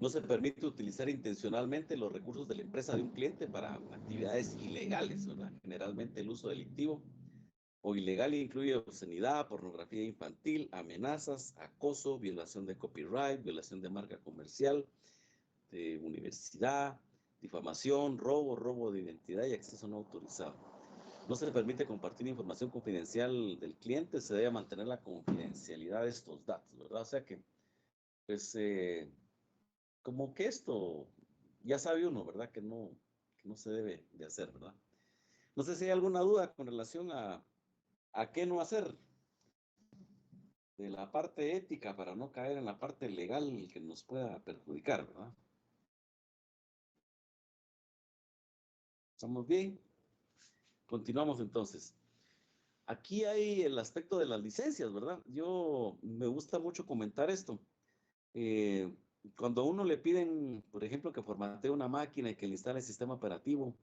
No se permite utilizar intencionalmente los recursos de la empresa de un cliente para actividades ilegales, ¿verdad? Generalmente el uso delictivo o ilegal incluye obscenidad, pornografía infantil, amenazas, acoso, violación de copyright, violación de marca comercial, de universidad, difamación, robo de identidad y acceso no autorizado. No se le permite compartir información confidencial del cliente, se debe mantener la confidencialidad de estos datos, ¿verdad? O sea que, pues, como que esto ya sabe uno, ¿verdad? Que no se debe de hacer, ¿verdad? No sé si hay alguna duda con relación a qué no hacer de la parte ética para no caer en la parte legal que nos pueda perjudicar, ¿verdad? ¿Estamos bien? Continuamos entonces. Aquí hay el aspecto de las licencias, ¿verdad? Yo me gusta mucho comentar esto. Eh, Cuando a uno le piden, por ejemplo, que formatee una máquina y que le instale el sistema operativo,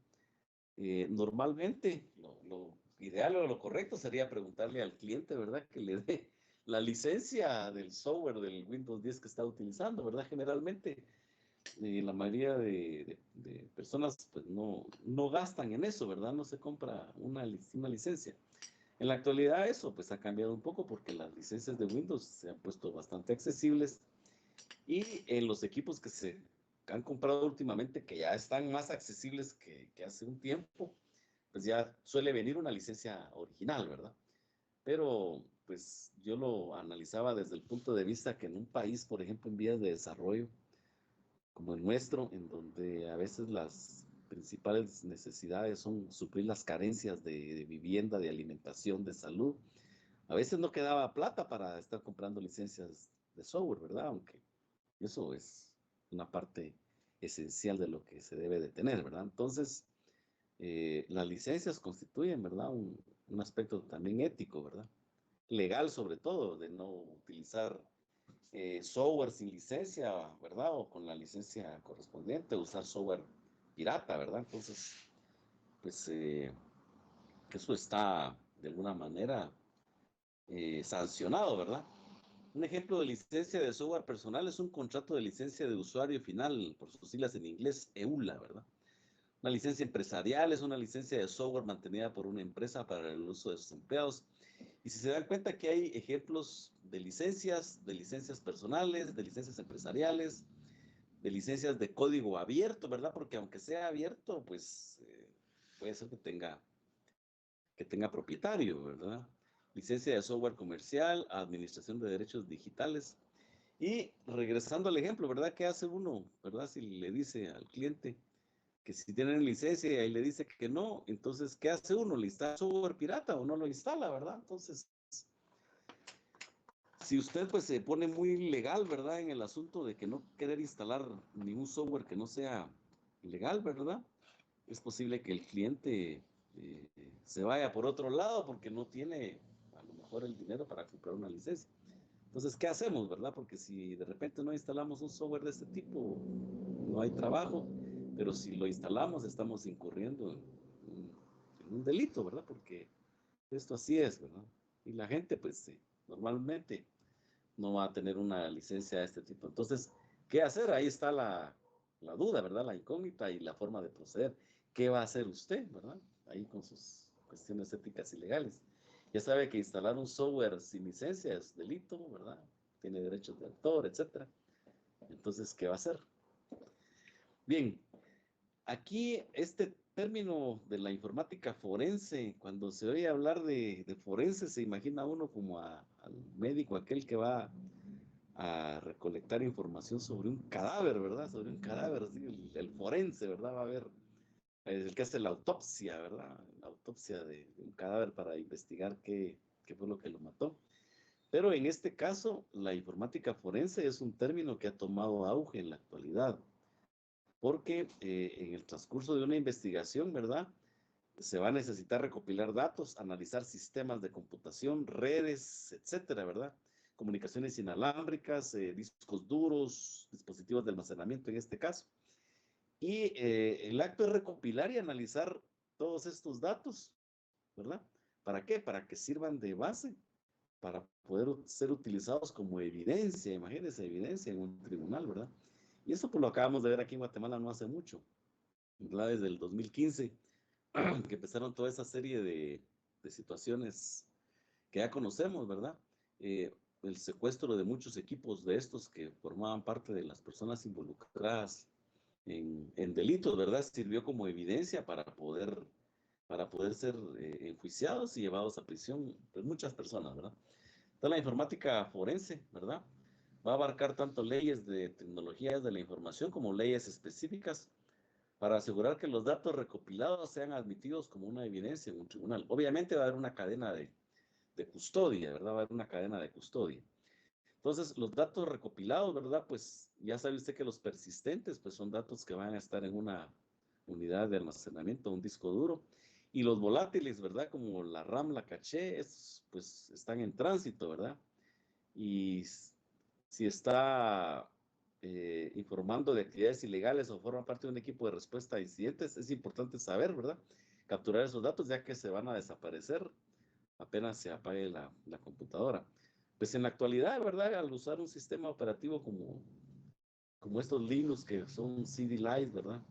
normalmente lo ideal o lo correcto sería preguntarle al cliente, ¿verdad? Que le dé la licencia del software del Windows 10 que está utilizando, ¿verdad? Generalmente la mayoría de personas pues no gastan en eso, ¿verdad? No se compra una licencia. En la actualidad eso pues ha cambiado un poco porque las licencias de Windows se han puesto bastante accesibles Y en los equipos que se han comprado últimamente, que ya están más accesibles que hace un tiempo, pues ya suele venir una licencia original, ¿verdad? Pero pues yo lo analizaba desde el punto de vista que en un país, por ejemplo, en vías de desarrollo, como el nuestro, en donde a veces las principales necesidades son suplir las carencias de vivienda, de alimentación, de salud, a veces no quedaba plata para estar comprando licencias de software, ¿verdad? Aunque eso es una parte esencial de lo que se debe de tener, ¿verdad? Entonces, las licencias constituyen, ¿verdad? Un aspecto también ético, ¿verdad? Legal sobre todo, de no utilizar software sin licencia, ¿verdad? O con la licencia correspondiente, usar software pirata, ¿verdad? Entonces, pues eso está de alguna manera sancionado, ¿verdad? Un ejemplo de licencia de software personal es un contrato de licencia de usuario final, por sus siglas en inglés, EULA, ¿verdad? Una licencia empresarial es una licencia de software mantenida por una empresa para el uso de sus empleados. Y si se dan cuenta que hay ejemplos de licencias personales, de licencias empresariales, de licencias de código abierto, ¿verdad? Porque aunque sea abierto, pues puede ser que tenga propietario, ¿verdad? Licencia de software comercial, administración de derechos digitales. Y regresando al ejemplo, ¿verdad? ¿Qué hace uno, verdad? Si le dice al cliente que si tienen licencia y le dice que no, entonces, ¿qué hace uno? ¿Le instala software pirata o no lo instala, verdad? Entonces, si usted pues se pone muy legal, ¿verdad? En el asunto de que no querer instalar ningún software que no sea legal, ¿verdad? Es posible que el cliente eh, se vaya por otro lado porque no tiene a lo mejor el dinero para comprar una licencia. Entonces, ¿qué hacemos, verdad? Porque si de repente no instalamos un software de este tipo, no hay trabajo, pero si lo instalamos, estamos incurriendo en un delito, ¿verdad? Porque esto así es, ¿verdad? Y la gente, pues, normalmente no va a tener una licencia de este tipo. Entonces, ¿qué hacer? Ahí está la duda, ¿verdad? La incógnita y la forma de proceder. ¿Qué va a hacer usted, verdad? Ahí con sus cuestiones éticas y legales. Ya sabe que instalar un software sin licencia es delito, ¿verdad? Tiene derechos de autor, etcétera. Entonces, ¿qué va a hacer? Bien, aquí este término de la informática forense, cuando se oye hablar de forense, se imagina uno como al médico, aquel que va a recolectar información sobre un cadáver, ¿verdad? Sobre un cadáver, así, el forense, ¿verdad? Va a ver, el que hace la autopsia, ¿verdad? La autopsia de un cadáver para investigar qué fue lo que lo mató. Pero en este caso, la informática forense es un término que ha tomado auge en la actualidad, porque en el transcurso de una investigación, ¿verdad? Se va a necesitar recopilar datos, analizar sistemas de computación, redes, etcétera, ¿verdad? Comunicaciones inalámbricas, discos duros, dispositivos de almacenamiento en este caso. Y el acto es recopilar y analizar todos estos datos, ¿verdad? ¿Para qué? Para que sirvan de base, para poder ser utilizados como evidencia, imagínense, evidencia en un tribunal, ¿verdad? Y eso pues lo acabamos de ver aquí en Guatemala no hace mucho, ¿verdad? Desde el 2015 que empezaron toda esa serie de situaciones que ya conocemos, ¿verdad? El secuestro de muchos equipos de estos que formaban parte de las personas involucradas en delitos, ¿verdad? Sirvió como evidencia para poder ser enjuiciados y llevados a prisión, pues muchas personas, ¿verdad? Entonces la informática forense, ¿verdad? Va a abarcar tanto leyes de tecnologías de la información como leyes específicas para asegurar que los datos recopilados sean admitidos como una evidencia en un tribunal. Obviamente va a haber una cadena de custodia, ¿verdad? Va a haber una cadena de custodia. Entonces, los datos recopilados, ¿verdad? Pues ya sabe usted que los persistentes, pues son datos que van a estar en una unidad de almacenamiento, un disco duro. Y los volátiles, ¿verdad? Como la RAM, la caché, estos, pues están en tránsito, ¿verdad? Y si está informando de actividades ilegales o forma parte de un equipo de respuesta a incidentes, es importante saber, ¿verdad? Capturar esos datos ya que se van a desaparecer apenas se apague la computadora. Pues en la actualidad, ¿verdad? Al usar un sistema operativo como estos Linux que son CD Lite, ¿verdad?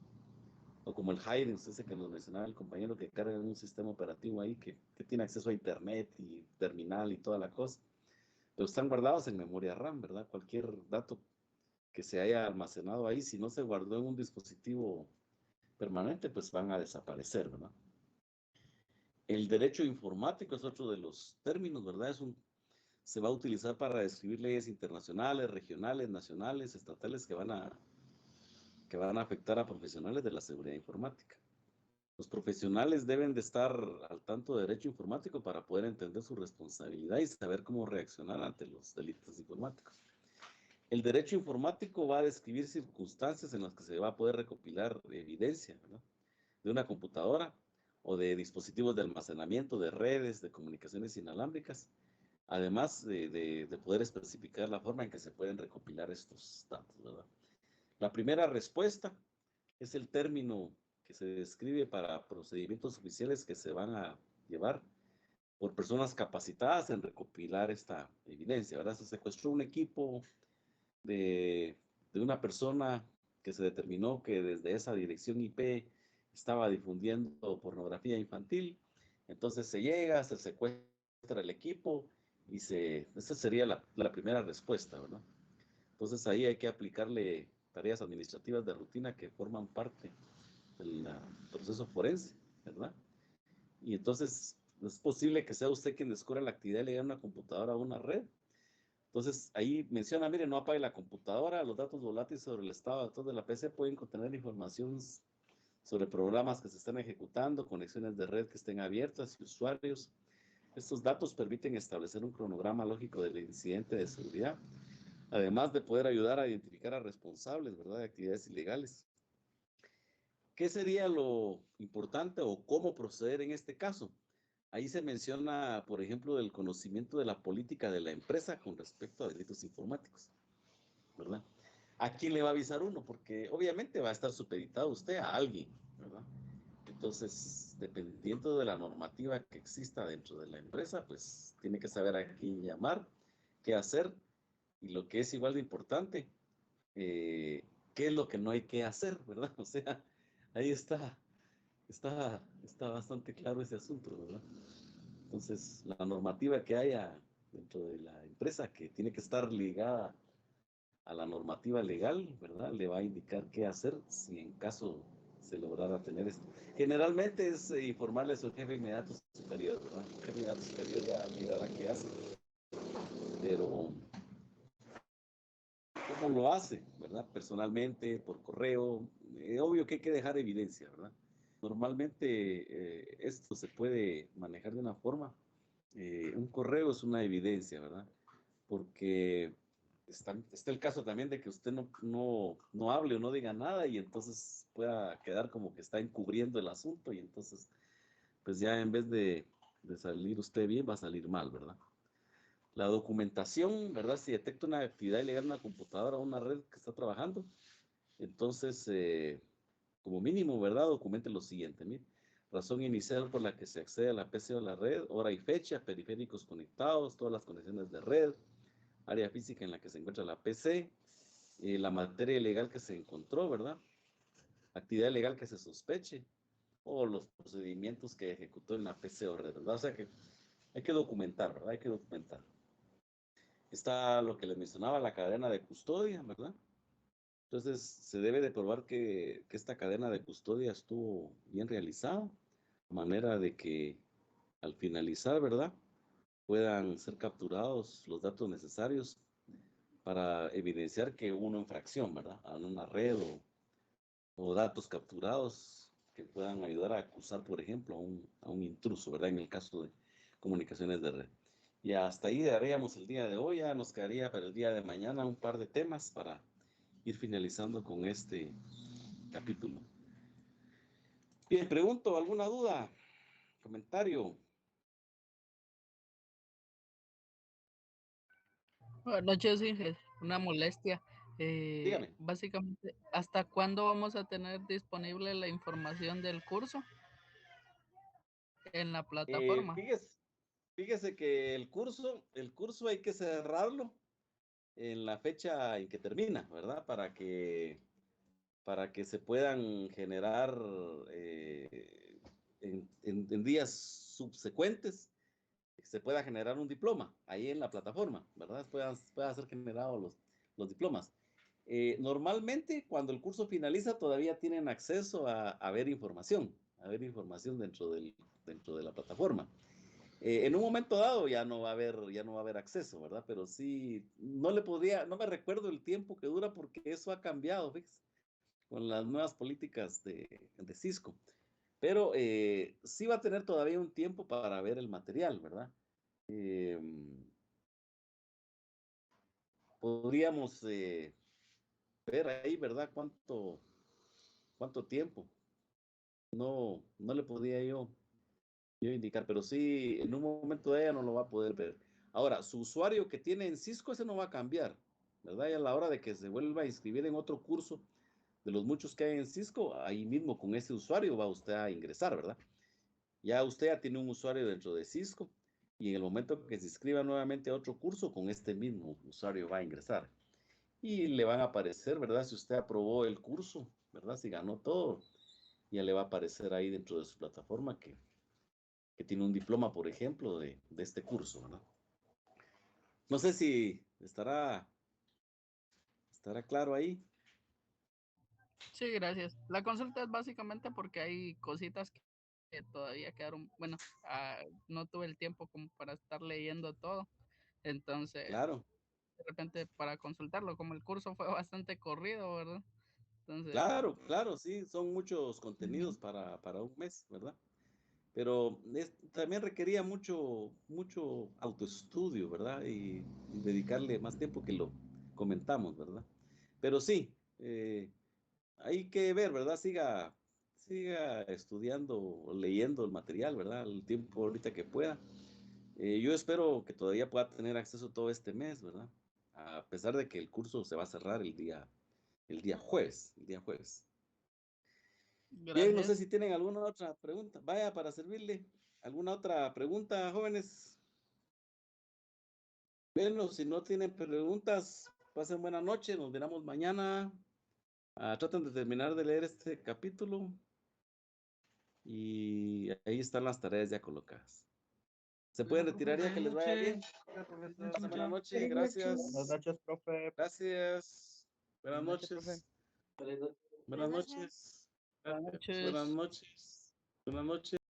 O como el Hydens, ese que nos mencionaba el compañero que carga un sistema operativo ahí que tiene acceso a internet y terminal y toda la cosa. Pero están guardados en memoria RAM, ¿verdad? Cualquier dato que se haya almacenado ahí, si no se guardó en un dispositivo permanente, pues van a desaparecer, ¿verdad? El derecho informático es otro de los términos, ¿verdad? Se va a utilizar para describir leyes internacionales, regionales, nacionales, estatales que van a afectar a profesionales de la seguridad informática. Los profesionales deben de estar al tanto de derecho informático para poder entender su responsabilidad y saber cómo reaccionar ante los delitos informáticos. El derecho informático va a describir circunstancias en las que se va a poder recopilar evidencia, ¿verdad? De una computadora o de dispositivos de almacenamiento, de redes, de comunicaciones inalámbricas, además de poder especificar la forma en que se pueden recopilar estos datos, ¿verdad? La primera respuesta es el término que se describe para procedimientos oficiales que se van a llevar por personas capacitadas en recopilar esta evidencia, ¿verdad? Se secuestró un equipo de una persona que se determinó que desde esa dirección IP estaba difundiendo pornografía infantil, entonces se llega, se secuestra el equipo y esa sería la primera respuesta, ¿verdad? Entonces ahí hay que aplicarle tareas administrativas de rutina que forman parte del proceso forense, ¿verdad? Y entonces es posible que sea usted quien descubra la actividad ilegal en una computadora o una red. Entonces ahí menciona, mire, no apague la computadora, los datos volátiles sobre el estado de datos de la PC pueden contener información sobre programas que se están ejecutando, conexiones de red que estén abiertas y usuarios. Estos datos permiten establecer un cronograma lógico del incidente de seguridad, además de poder ayudar a identificar a responsables, ¿verdad?, de actividades ilegales. ¿Qué sería lo importante o cómo proceder en este caso? Ahí se menciona, por ejemplo, el conocimiento de la política de la empresa con respecto a delitos informáticos, ¿verdad? ¿A quién le va a avisar uno? Porque obviamente va a estar supeditado usted a alguien, ¿verdad? Entonces, dependiendo de la normativa que exista dentro de la empresa, pues tiene que saber a quién llamar, qué hacer, y lo que es igual de importante, qué es lo que no hay que hacer, ¿verdad? O sea, ahí está bastante claro ese asunto, ¿verdad? Entonces, la normativa que haya dentro de la empresa, que tiene que estar ligada a la normativa legal, ¿verdad?, le va a indicar qué hacer si en caso se lograra tener esto. Generalmente es informarle a su jefe inmediato superior, ¿verdad? El jefe inmediato superior ya mirará qué hace. Pero, ¿cómo lo hace, verdad? Personalmente, por correo. Obvio que hay que dejar evidencia, ¿verdad? Normalmente esto se puede manejar de una forma. Un correo es una evidencia, ¿verdad? Porque está el caso también de que usted no hable o no diga nada y entonces pueda quedar como que está encubriendo el asunto y entonces, pues ya en vez de salir usted bien, va a salir mal, ¿verdad? La documentación, ¿verdad? Si detecta una actividad ilegal en una computadora o una red que está trabajando, entonces, como mínimo, ¿verdad? Documente lo siguiente, mire. Razón inicial por la que se accede a la PC o la red, hora y fecha, periféricos conectados, todas las conexiones de red, área física en la que se encuentra la PC, la materia ilegal que se encontró, ¿verdad? Actividad ilegal que se sospeche, o los procedimientos que ejecutó en la PC o red, ¿verdad? O sea que hay que documentar, ¿verdad? Hay que documentar. Está lo que les mencionaba, la cadena de custodia, ¿verdad? Entonces, se debe de probar que esta cadena de custodia estuvo bien realizada, de manera de que al finalizar, ¿verdad?, puedan ser capturados los datos necesarios para evidenciar que hubo una infracción, ¿verdad?, a una red o datos capturados que puedan ayudar a acusar, por ejemplo, a un intruso, ¿verdad?, en el caso de comunicaciones de red. Y hasta ahí haríamos el día de hoy, ya nos quedaría para el día de mañana un par de temas para ir finalizando con este capítulo. Bien, pregunto, ¿alguna duda? ¿Comentario? Buenas noches, Inge. Una molestia. Dígame. Básicamente, ¿hasta cuándo vamos a tener disponible la información del curso en la plataforma? Fíjese que el curso hay que cerrarlo en la fecha en que termina, ¿verdad? Para que se puedan generar en días subsecuentes, se pueda generar un diploma ahí en la plataforma, ¿verdad? Puedan ser generados los diplomas. Normalmente, cuando el curso finaliza, todavía tienen acceso a ver información dentro de la plataforma. En un momento dado ya no va a haber acceso, ¿verdad? Pero sí, no me recuerdo el tiempo que dura porque eso ha cambiado, ¿ves? Con las nuevas políticas de Cisco. Pero sí va a tener todavía un tiempo para ver el material, ¿verdad? Podríamos ver ahí, ¿verdad? ¿Cuánto tiempo? No le podía yo indicar, pero sí, en un momento de ella no lo va a poder ver. Ahora, su usuario que tiene en Cisco, ese no va a cambiar, ¿verdad? Y a la hora de que se vuelva a inscribir en otro curso de los muchos que hay en Cisco, ahí mismo con ese usuario va usted a ingresar, ¿verdad? Ya usted ya tiene un usuario dentro de Cisco y en el momento que se inscriba nuevamente a otro curso, con este mismo usuario va a ingresar. Y le van a aparecer, ¿verdad? Si usted aprobó el curso, ¿verdad? Si ganó todo, ya le va a aparecer ahí dentro de su plataforma que tiene un diploma, por ejemplo, de este curso, ¿verdad? No sé si estará claro ahí. Sí, gracias. La consulta es básicamente porque hay cositas que todavía quedaron, bueno, no tuve el tiempo como para estar leyendo todo, entonces Claro, de repente para consultarlo, como el curso fue bastante corrido, ¿verdad? Entonces, claro, sí, son muchos contenidos para un mes, ¿verdad? Pero también requería mucho autoestudio, ¿verdad? Y dedicarle más tiempo que lo comentamos, ¿verdad? Pero sí, hay que ver, ¿verdad? Siga estudiando o leyendo el material, ¿verdad? El tiempo ahorita que pueda. Yo espero que todavía pueda tener acceso todo este mes, ¿verdad? A pesar de que el curso se va a cerrar el día jueves, Bien, no sé gracias. si tienen alguna otra pregunta. Vaya, para servirle. ¿Alguna otra pregunta, jóvenes? Bueno, si no tienen preguntas, pasen buena noche. Nos veremos mañana. Traten de terminar de leer este capítulo. Y ahí están las tareas ya colocadas. Se pueden retirar ya, que les vaya bien. Pasen buena noche. Buenas Gracias. noches, profe. Gracias. Buenas Buenas noches, profe. noches. Buenas noches. Buenas noches. Buenas noches. Buenas noches. Buenas noches.